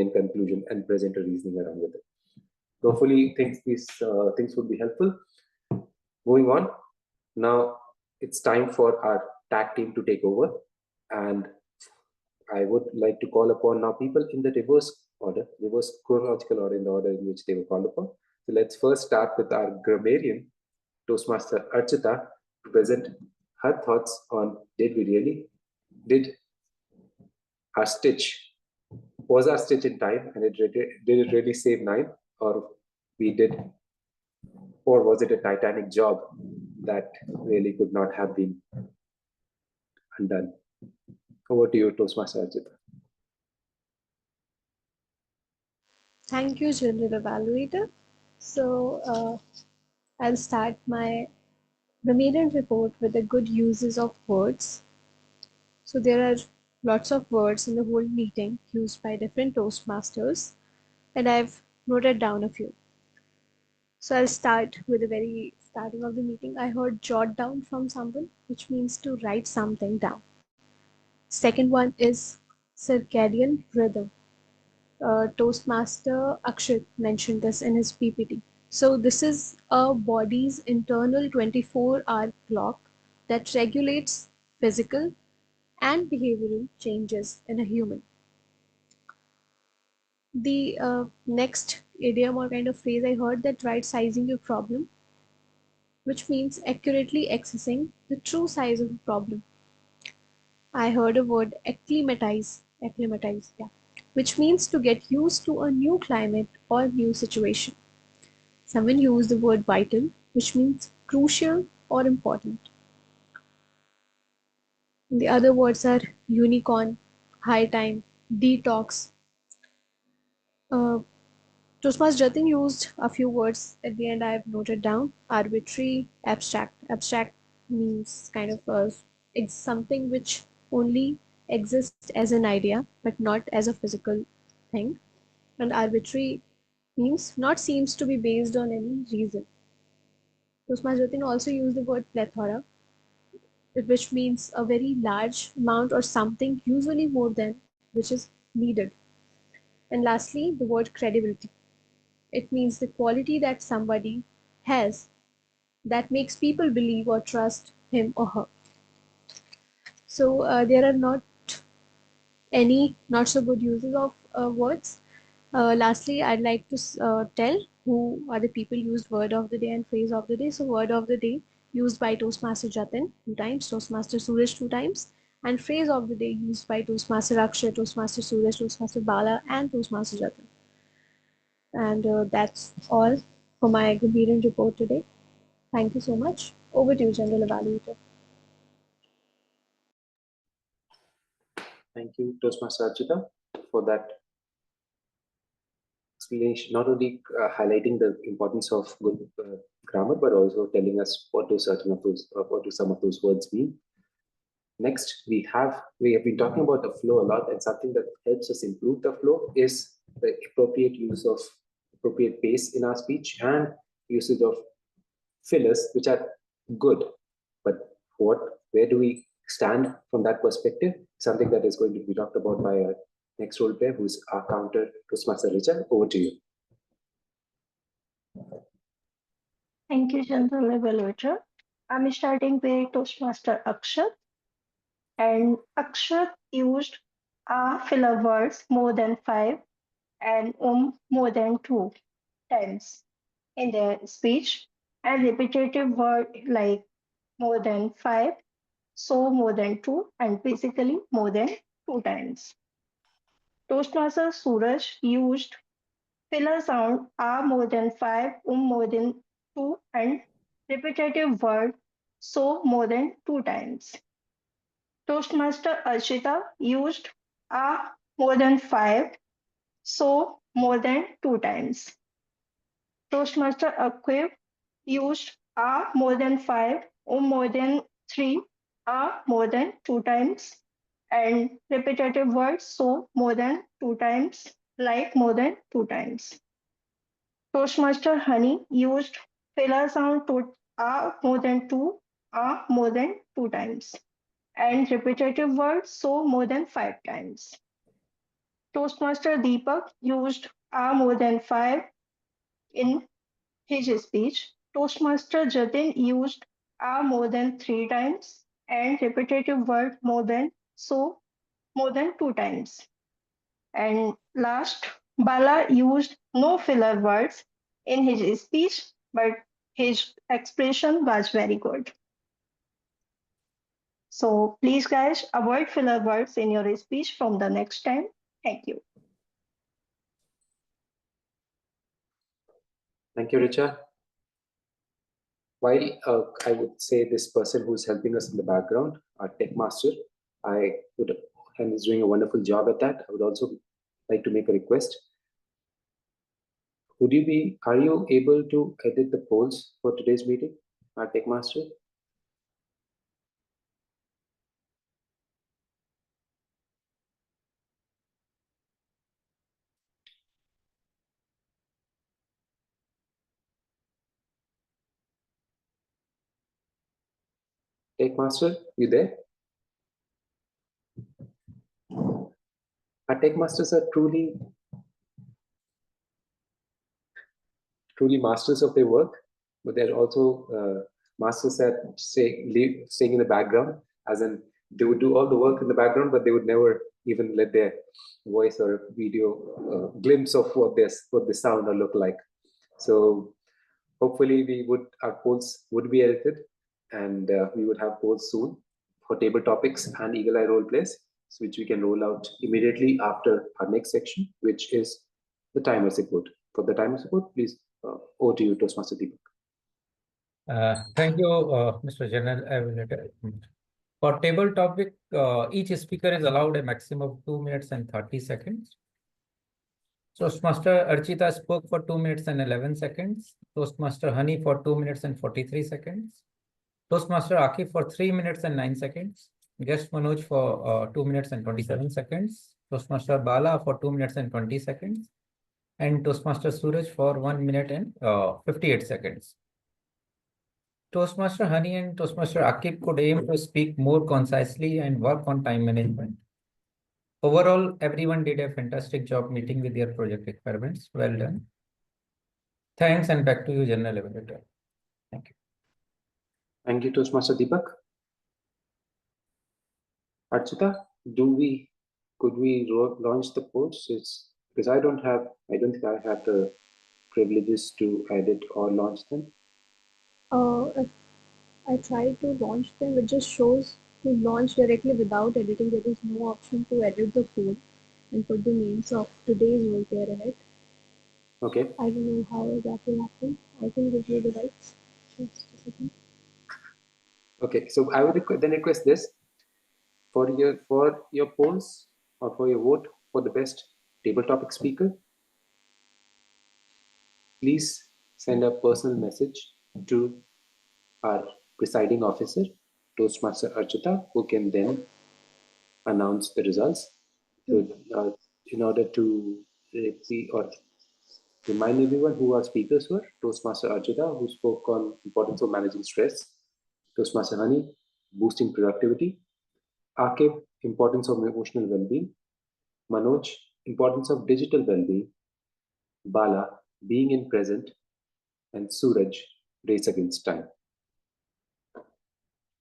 and conclusion, and present a reasoning around with it. Hopefully, these things would be helpful. Moving on, now it's time for our tag team to take over, and I would like to call upon now people in the reverse chronological order, in the order in which they were called upon. So let's first start with our grammarian, Toastmaster Archita, to present her thoughts on did was our stitch in time, and did it really save 9, or or was it a titanic job that really could not have been undone? Over to you, Toastmaster Archita. Thank you, General Evaluator. So I'll start my maiden report with the good uses of words. So there are lots of words in the whole meeting used by different Toastmasters, and I've noted down a few. So I'll start with the very starting of the meeting. I heard jot down from someone, which means to write something down. Second one is circadian rhythm. Toastmaster Akshat mentioned this in his PPT. So this is a body's internal 24-hour clock that regulates physical and behavioral changes in a human. The next idiom or kind of phrase I heard, that right sizing your problem, which means accurately accessing the true size of the problem. I heard a word acclimatize, yeah, which means to get used to a new climate or new situation. Someone used the word vital, which means crucial or important. The other words are unicorn, high time, detox. Uh, Toastmaster Jatin used a few words at the end I have noted down. Arbitrary, abstract. Abstract means kind of it's something which only exists as an idea but not as a physical thing. And arbitrary means not seems to be based on any reason. Toastmaster Jatin also used the word plethora, which means a very large amount or something, usually more than which is needed. And lastly, the word credibility. It means the quality that somebody has that makes people believe or trust him or her. So there are not any not so good uses of words. Lastly, I'd like to tell who are the people used word of the day and phrase of the day. So word of the day used by Toastmaster Jatin 2 times, Toastmaster Suraj 2 times, and phrase of the day used by Toastmaster Akshay, Toastmaster Suraj, Toastmaster Bala, and Toastmaster Jatin. And that's all for my Guberian report today. Thank you so much. Over to you, General Evaluator. Thank you, Toastmaster Archita, for that explanation, not only highlighting the importance of good grammar, but also telling us what do some of those words mean. Next, we have been talking about the flow a lot, and something that helps us improve the flow is the appropriate pace in our speech and usage of fillers, which are good. But where do we stand from that perspective? Something that is going to be talked about by our next role player, who's our counter, Toastmaster Richard. Over to you. Thank you, General Evaluator. I'm starting with Toastmaster Akshat, and Akshat used filler words more than 5 and more than 2 times. in their speech, and repetitive word like more than 5, so more than 2, and basically more than 2 times. Toastmaster Suraj used filler sound more than 5, more than 2, and repetitive word so more than 2 times. Toastmaster Archita used more than 5, so more than 2 times. Toastmaster Akib used more than 5, more than 3, more than 2 times, and repetitive words so more than 2 times, like more than 2 times. Toastmaster Honey used filler sound to more than 2, more than 2 times, and repetitive words so more than 5 times. Toastmaster Deepak used more than 5 in his speech. Toastmaster Jatin used more than 3 times, and repetitive word more than so more than 2 times. And last, Bala used no filler words in his speech, but his expression was very good. So please, guys, avoid filler words in your speech from the next time. Thank you. Thank you, Richa. While I would say this person who's helping us in the background, our tech master, and is doing a wonderful job at that. I would also like to make a request. Are you able to edit the polls for today's meeting, our tech master? Tech master, you there? Our tech masters are truly masters of their work, but they're also masters at staying in the background, as in they would do all the work in the background, but they would never even let their voice or video glimpse of what they sound or look like. So hopefully our polls would be edited, and we would have polls soon for table topics and eagle eye role plays, which we can roll out immediately after our next section, which is the timer support. For the timer support, please, over to you, Toastmaster Deepak. Thank you, Mr. General Evaluator. For table topic, each speaker is allowed a maximum of 2 minutes and 30 seconds. Toastmaster Archita spoke for 2 minutes and 11 seconds. Toastmaster Honey for 2 minutes and 43 seconds. Toastmaster Akif for 3 minutes and 9 seconds. Guest Manoj for 2 minutes and 27 seconds. Toastmaster Bala for 2 minutes and 20 seconds. And Toastmaster Suraj for 1 minute and 58 seconds. Toastmaster Honey and Toastmaster Akib could aim to speak more concisely and work on time management. Overall, everyone did a fantastic job meeting with their project requirements. Well done. Thanks, and back to you, General Evaluator. Thank you. Thank you, Toastmaster Deepak. Archita, could we launch the polls? Because I don't think I have the privileges to edit or launch them. If I try to launch them, it just shows to launch directly without editing. There is no option to edit the code and put the names of today's role player in it. Okay. I don't know how that will happen. I can give you the rights. Just a second. Okay, so I would then request this for your polls or for your vote for the best table topic speaker. Please send a personal message to our presiding officer, Toastmaster Archita, who can then announce the results. So, in order to see or remind everyone who our speakers were: Toastmaster Archita, who spoke on importance of managing stress; Toastmaster Honey, boosting productivity; Akib, importance of emotional well-being; Manoj, importance of digital well-being; Bala, being in present; and Suraj, race against time.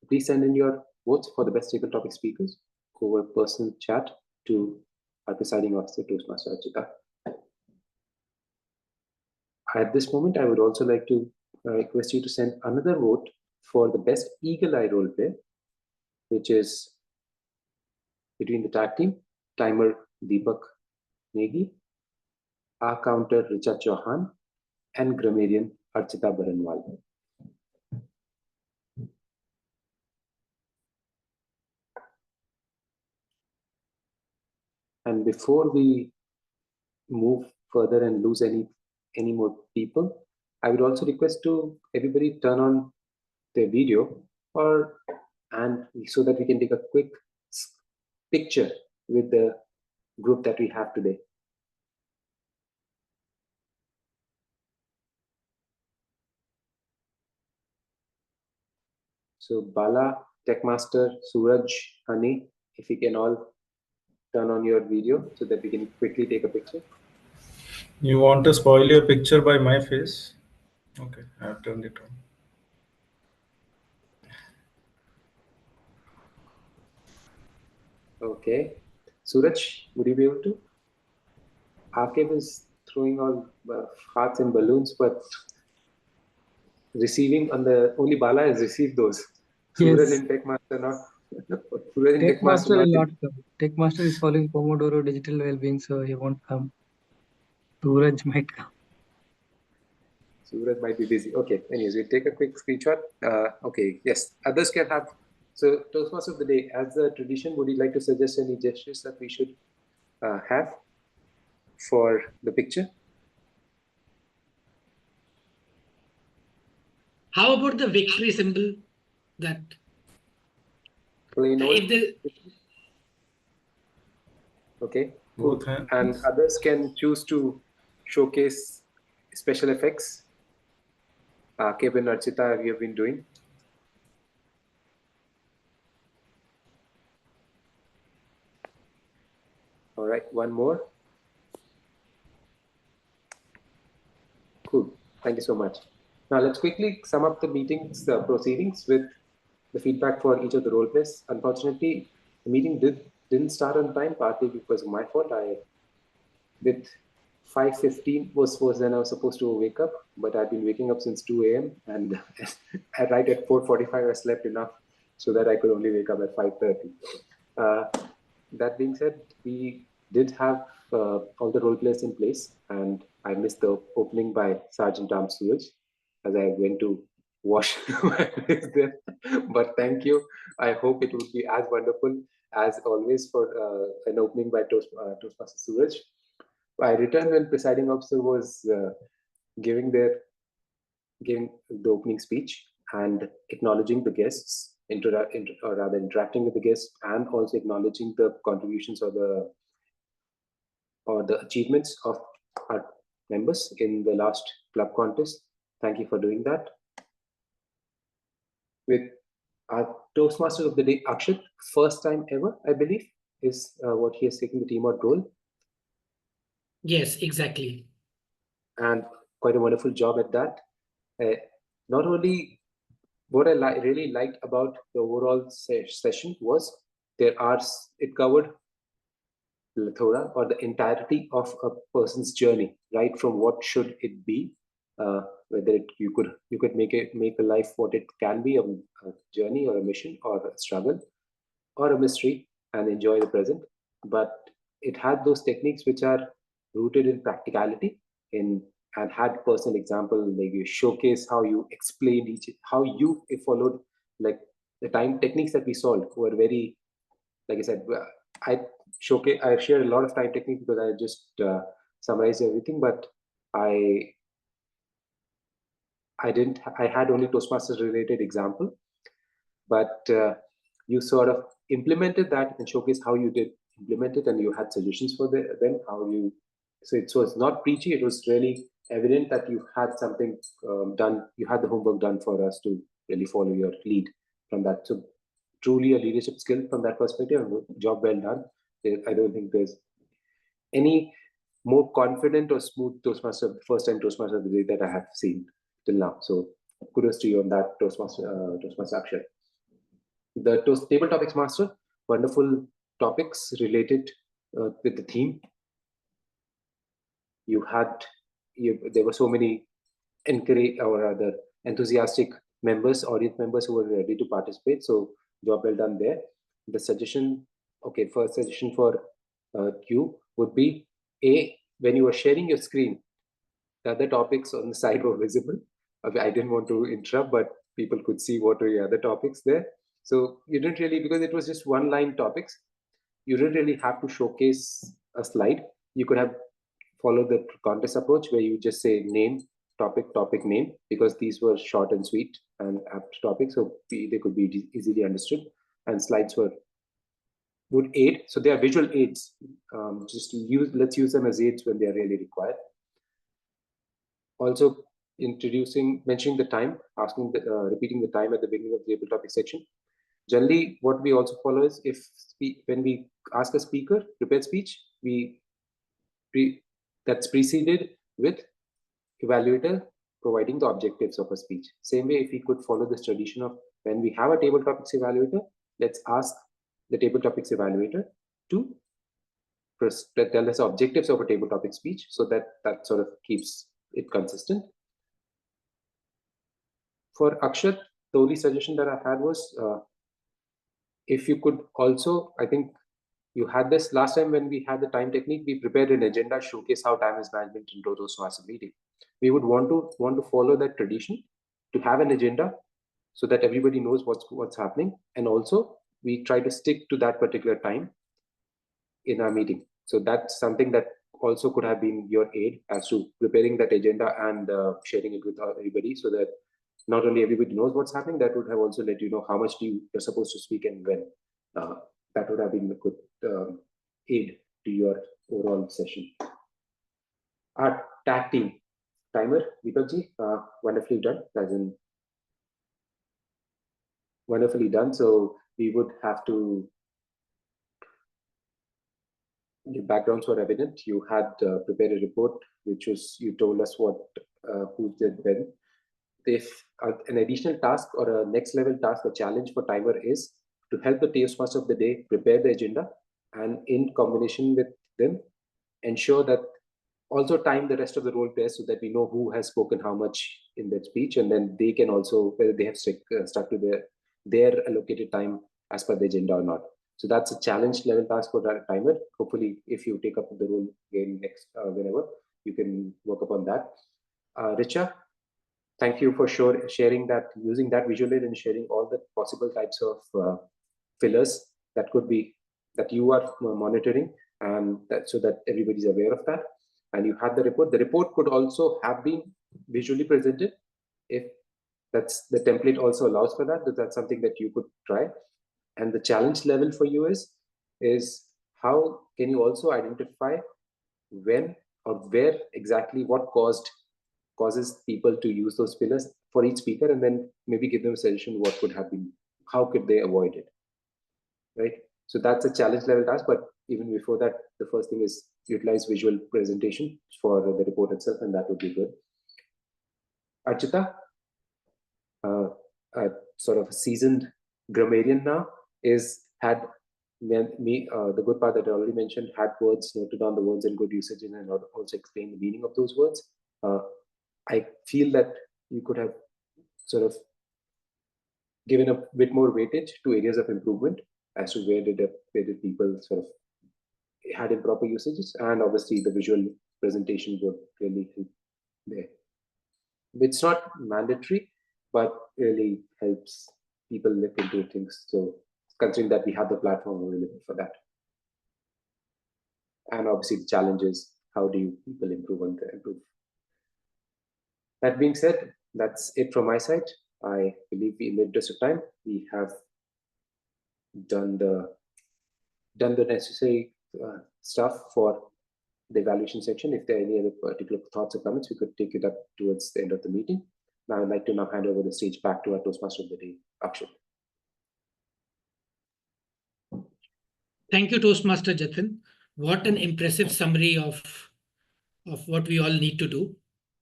Please send in your votes for the best table topic speakers over personal chat to our presiding officer, Toastmaster Archita. At this moment, I would also like to request you to send another vote for the best Eagle Eye role play, which is between the tag team, timer Deepak Negi, our counter Richa Chauhan, and grammarian Archita Baranwal. And before we move further and lose any more people, I would also request to everybody turn on their video and so that we can take a quick picture with the group that we have today. So Bala, Techmaster, Suraj, Hani, if you can all turn on your video so that we can quickly take a picture. You want to spoil your picture by my face? Okay, I have turned it on. Okay. Suraj, would you be able to? Akib is throwing all hearts and balloons, but receiving on the only Bala has received those. Suraj Yes. and Techmaster not. Suraj and Techmaster Techmaster will not. not come. Techmaster is following Pomodoro digital well-being, so he won't come. Suraj might come. Suraj might be busy. Okay. Anyways, we'll take a quick screenshot. Okay. Yes. Others can have. So Toastmaster of the day, as a tradition, would you like to suggest any gestures that we should have for the picture? How about the victory symbol? That Plain old. if the Okay. Both Cool. hands. And others can choose to showcase special effects. Akib and Archita, we have been doing. All right, one more. Cool. Thank you so much. Now let's quickly sum up the meeting's proceedings with the feedback for each of the role plays. Unfortunately, the meeting didn't start on time, partly because of my fault. With 5:15 was when I was supposed to wake up, but I've been waking up since 2 a.m. and right at 4:45 I slept enough so that I could only wake up at 5:30. That being said, we did have all the role players in place, and I missed the opening by Sergeant Ram Suraj as I went to wash my face there. But thank you. I hope it will be as wonderful as always for an opening by Toastmaster Suraj. I returned when presiding officer was giving the opening speech and acknowledging the guests, or rather interacting with the guests, and also acknowledging the contributions or the achievements of our members in the last club contest. Thank you for doing that. With our Toastmaster of the day, Akshat, first time ever, I believe, is what he has taken the team out role. yes, exactly. And quite a wonderful job at that. Not only what I really liked about the overall session was it covered plethora or the entirety of a person's journey, right from what should it be, whether you could make a life what it can be, a journey or a mission or a struggle or a mystery, and enjoy the present. But it had those techniques which are rooted in practicality, and had personal example, like you showcase how you explained how you followed, like the time techniques that we solved were very, like I said, I shared a lot of time techniques because I just summarized everything, but I had only Toastmasters related example, but you sort of implemented that and showcased how you did implement it, and you had suggestions for them how you. So it's not preachy. It was really evident that you had something done. You had the homework done for us to really follow your lead from that. So truly a leadership skill from that perspective. Job well done. I don't think there's any more confident or smooth Toastmaster, first time Toastmaster of the day that I have seen till now. So kudos to you on that, Toastmaster Akshat. The table topics master, wonderful topics related with the theme. You had there were so many encourage or other enthusiastic members, audience members who were ready to participate. So job well done there. The suggestion, okay, first suggestion for you would be when you were sharing your screen, the other topics on the side were visible. I didn't want to interrupt, but people could see what were the other topics there. So you didn't really, because it was just one line topics, you didn't really have to showcase a slide. You could have followed the contest approach where you just say name, topic, name, because these were short and sweet and apt topics, so they could be easily understood. And slides would aid, so they are visual aids. Let's use them as aids when they are really required. Also, mentioning the time, repeating the time at the beginning of the table topic section. Generally, what we also follow is when we ask a speaker prepared speech, that's preceded with evaluator providing the objectives of a speech. Same way, if we could follow this tradition of when we have a table topics evaluator, let's ask the table topics evaluator to tell us objectives of a table topic speech, so that sort of keeps it consistent. For Akshat, the only suggestion that I had was if you could also, I think you had this last time when we had the time technique, we prepared an agenda showcase how time is management in Toastmasters meeting. We would want to follow that tradition to have an agenda so that everybody knows what's happening, and also we try to stick to that particular time in our meeting. So that's something that also could have been your aid as to preparing that agenda and sharing it with everybody, so that not only everybody knows what's happening, that would have also let you know how much you're supposed to speak and when. That would have been a good aid to your overall session. Our tag team timer, Deepakji, wonderfully done. As in, wonderfully done. So we would have to. Your backgrounds were evident. You had prepared a report, which was, you told us what who did when. If an additional task or a next level task, a challenge for timer is to help the Toastmaster of the day prepare the agenda, and in combination with them, ensure that also time the rest of the role players so that we know who has spoken how much in that speech, and then they can also, whether they have stuck to their allocated time as per the agenda or not. So that's a challenge level task for that timer. Hopefully, if you take up the role again next, whenever, you can work upon that. Richa, thank you for sharing that, using that visual aid and sharing all the possible types of fillers that could be, that you are monitoring, and that, so that everybody's aware of that. And you had the report. The report could also have been visually presented if that's the template also allows for that. That's something that you could try. And the challenge level for you is how can you also identify when or where exactly what causes people to use those fillers for each speaker, and then maybe give them a suggestion what could have been, how could they avoid it, right? So that's a challenge level task. But even before that, the first thing is utilize visual presentation for the report itself, and that would be good. Archita, a sort of a seasoned grammarian now, had the good part that I already mentioned, had words, noted down the words and good usage, and also explained the meaning of those words. I feel that you could have sort of given a bit more weightage to areas of improvement as to where did people sort of had improper usages, and obviously the visual presentation would really help there. It's not mandatory, but really helps people look into things. So considering that we have the platform available for that. And obviously the challenge is, how do people improve and improve? That being said, that's it from my side. I believe in the interest of time, we have done the necessary stuff for the evaluation section. If there are any other particular thoughts or comments, we could take it up towards the end of the meeting. Now I'd like to hand over the stage back to our Toastmaster of the day, Akshat. Thank you, Toastmaster Jatin. What an impressive summary of what we all need to do.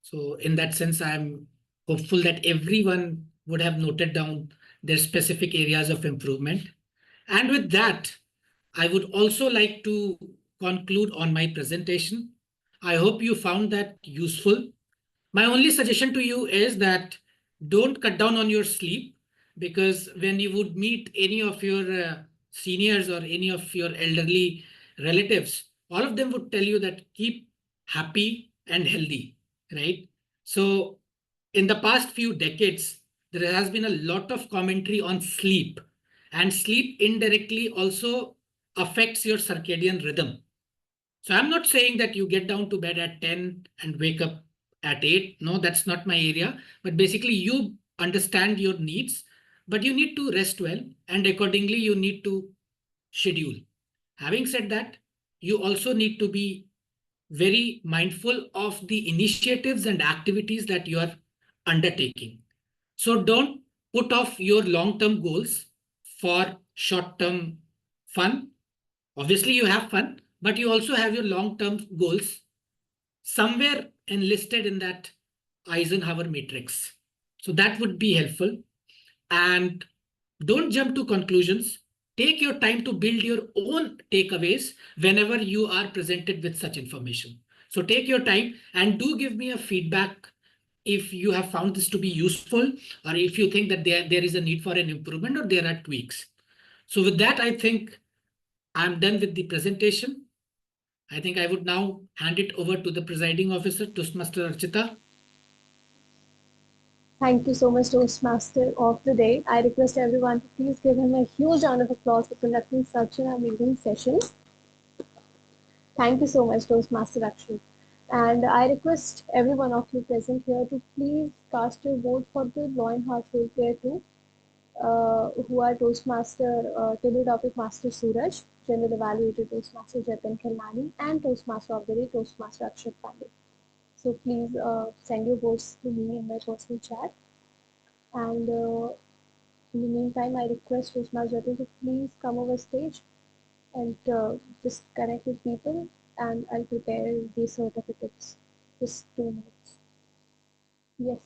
So in that sense, I'm hopeful that everyone would have noted down their specific areas of improvement. And with that, I would also like to conclude on my presentation. I hope you found that useful. My only suggestion to you is that don't cut down on your sleep, because when you would meet any of your seniors or any of your elderly relatives, all of them would tell you that keep happy and healthy, right? So in the past few decades, there has been a lot of commentary on sleep, and sleep indirectly also affects your circadian rhythm. So I'm not saying that you get down to bed at 10 and wake up at 8. No, that's not my area. But basically, you understand your needs, but you need to rest well, and accordingly, you need to schedule. Having said that, you also need to be very mindful of the initiatives and activities that you are undertaking. So don't put off your long-term goals for short-term fun. Obviously, you have fun, but you also have your long-term goals somewhere enlisted in that Eisenhower matrix. So that would be helpful. And don't jump to conclusions. Take your time to build your own takeaways whenever you are presented with such information. So take your time and do give me a feedback if you have found this to be useful, or if you think that there is a need for an improvement or there are tweaks. So with that, I think I'm done with the presentation. I think I would now hand it over to the presiding officer, Toastmaster Archita. Thank you so much, Toastmaster of the day. I request everyone to please give him a huge round of applause for conducting such an amazing session. Thank you so much, Toastmaster Akshat. And I request every one of you present here to please cast your vote for the Law and Heart role player too, who are Toastmaster, Table Topic Master Suraj, General Evaluator Toastmaster Jatin Khelmani, and Toastmaster of the Day, Toastmaster Akshat Pandey. So please send your votes to me in my personal chat. And in the meantime, I request Toastmaster Jatin to please come over stage and just connect with people, and I'll prepare the certificates. Just 2 minutes. Yes.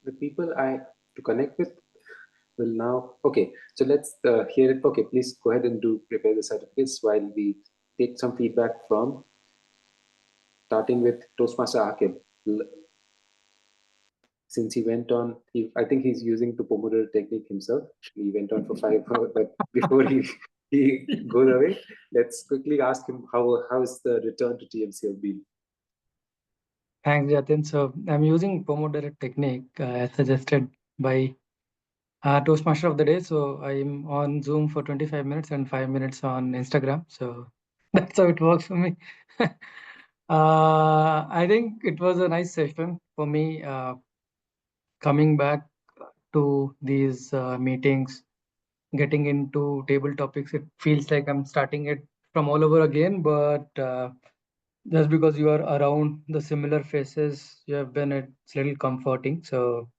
The people to connect with will now, okay, so let's hear it. Okay, please go ahead and prepare the certificates while we take some feedback from, starting with Toastmaster Akib. Since he went on, I think he's using the Pomodoro technique himself. He went on for 5 hours, but before he goes away, let's quickly ask him how's the return to TMCL been? Thanks, Jatin. So I'm using Pomodoro technique as suggested by Toastmaster of the day. So I'm on Zoom for 25 minutes and 5 minutes on Instagram. So that's how it works for me. I think it was a nice session for me. Coming back to these meetings, getting into table topics, it feels like I'm starting it from all over again. But just because you are around the similar faces you have been, it's a little comforting. So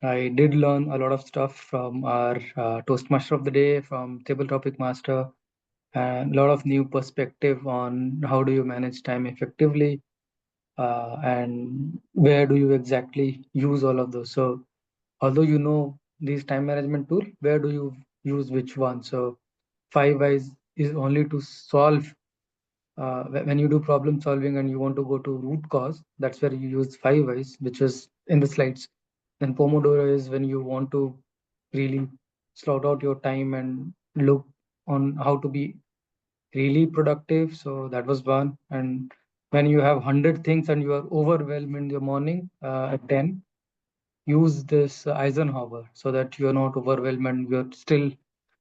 I did learn a lot of stuff from our Toastmaster of the day, from Table Topic Master, and a lot of new perspective on how do you manage time effectively, and where do you exactly use all of those. So although you know these time management tool, where do you use which one? So 5 whys is only to solve when you do problem solving and you want to go to root cause. That's where you use 5 whys, which is in the slides. Then Pomodoro is when you want to really slot out your time and look on how to be really productive. So that was one. And when you have 100 things and you are overwhelmed in the morning at 10, use this Eisenhower so that you're not overwhelmed and you're still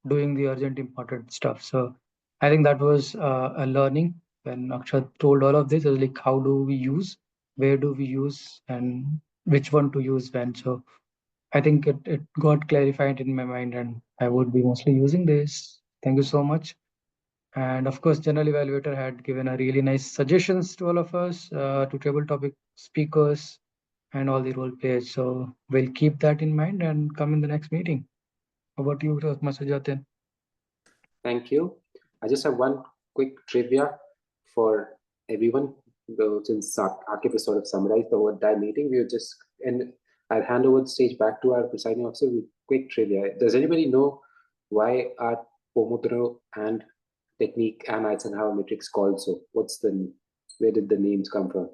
doing the urgent important stuff. So I think that was a learning when Akshat told all of this. Is like, how do we use, where do we use, and which one to use when. So I think it got clarified in my mind, and I would be mostly using this. Thank you so much. And of course, General Evaluator had given a really nice suggestions to all of us, to table topic speakers and all the role players. So we'll keep that in mind and come in the next meeting. How about you, Master Jatin? Thank you. I just have one quick trivia for everyone. Since Akib has sort of summarized the whole entire meeting, and I'll hand over the stage back to our presiding officer with quick trivia. Does anybody know why are Pomodoro and technique and Eisenhower matrix called so? Where did the names come from?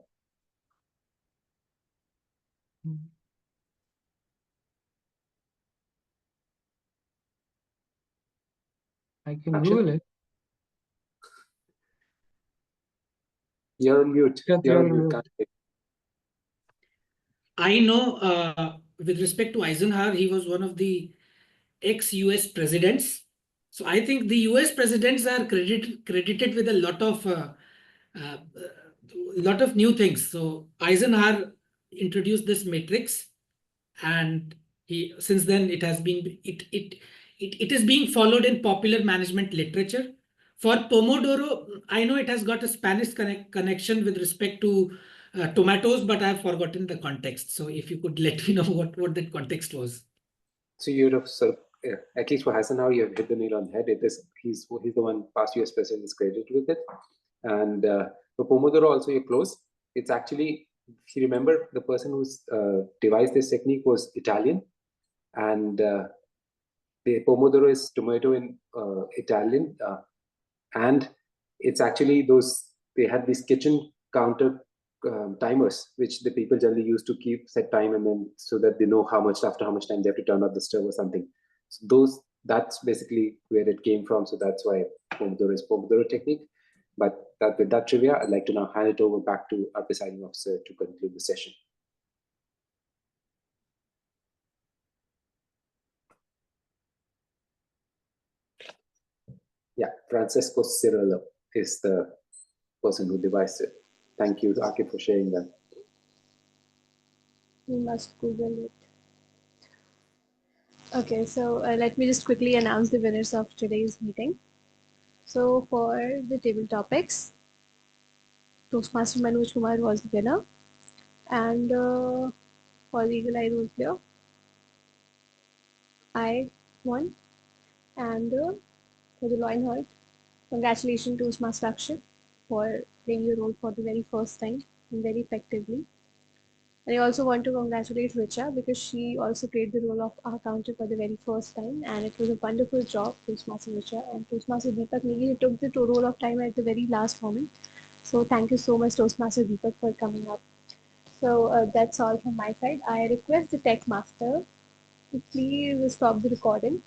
I can Akshat? Google it. You're on mute. Akshat, You're you're on on mute. mute. Can't hear. I know with respect to Eisenhower, he was one of the ex-US presidents. So I think the US presidents are credited with a lot of new things. So Eisenhower introduced this matrix, and since then it has been it is being followed in popular management literature. For Pomodoro, I know it has got a Spanish connection with respect to tomatoes, but I've forgotten the context. So if you could let me know what that context was. So you'd have at least for Eisenhower, you have hit the nail on the head. He's the one past US president is credited with it. And for Pomodoro also you're close. It's actually, if you remember, the person who's devised this technique was Italian. And the Pomodoro is tomato in Italian. And it's actually they had these kitchen counter timers, which the people generally use to set time, and then so that they know after how much time they have to turn off the stove or something. So that's basically where it came from. So that's why Pomodoro is Pomodoro technique. But with that trivia, I'd like to now hand it over back to our presiding officer to conclude the session. Yeah, Francesco Cirillo is the person who devised it. Thank you, Aki, for sharing that. You must Google it. Okay, so let me just quickly announce the winners of today's meeting. So for the table topics, Toastmaster Manoj Kumar was the winner, and for the Eagle Eye role player, I won, and for the Lionheart, congratulations Toastmaster Akshat for playing your role for the very first time and very effectively. And I also want to congratulate Richa because she also played the role of our counter for the very first time, and it was a wonderful job, Toastmaster Richa. And Toastmaster Deepak maybe took the role of time at the very last moment. So thank you so much, Toastmaster Deepak, for coming up. So that's all from my side. I request the tech master to please stop the recording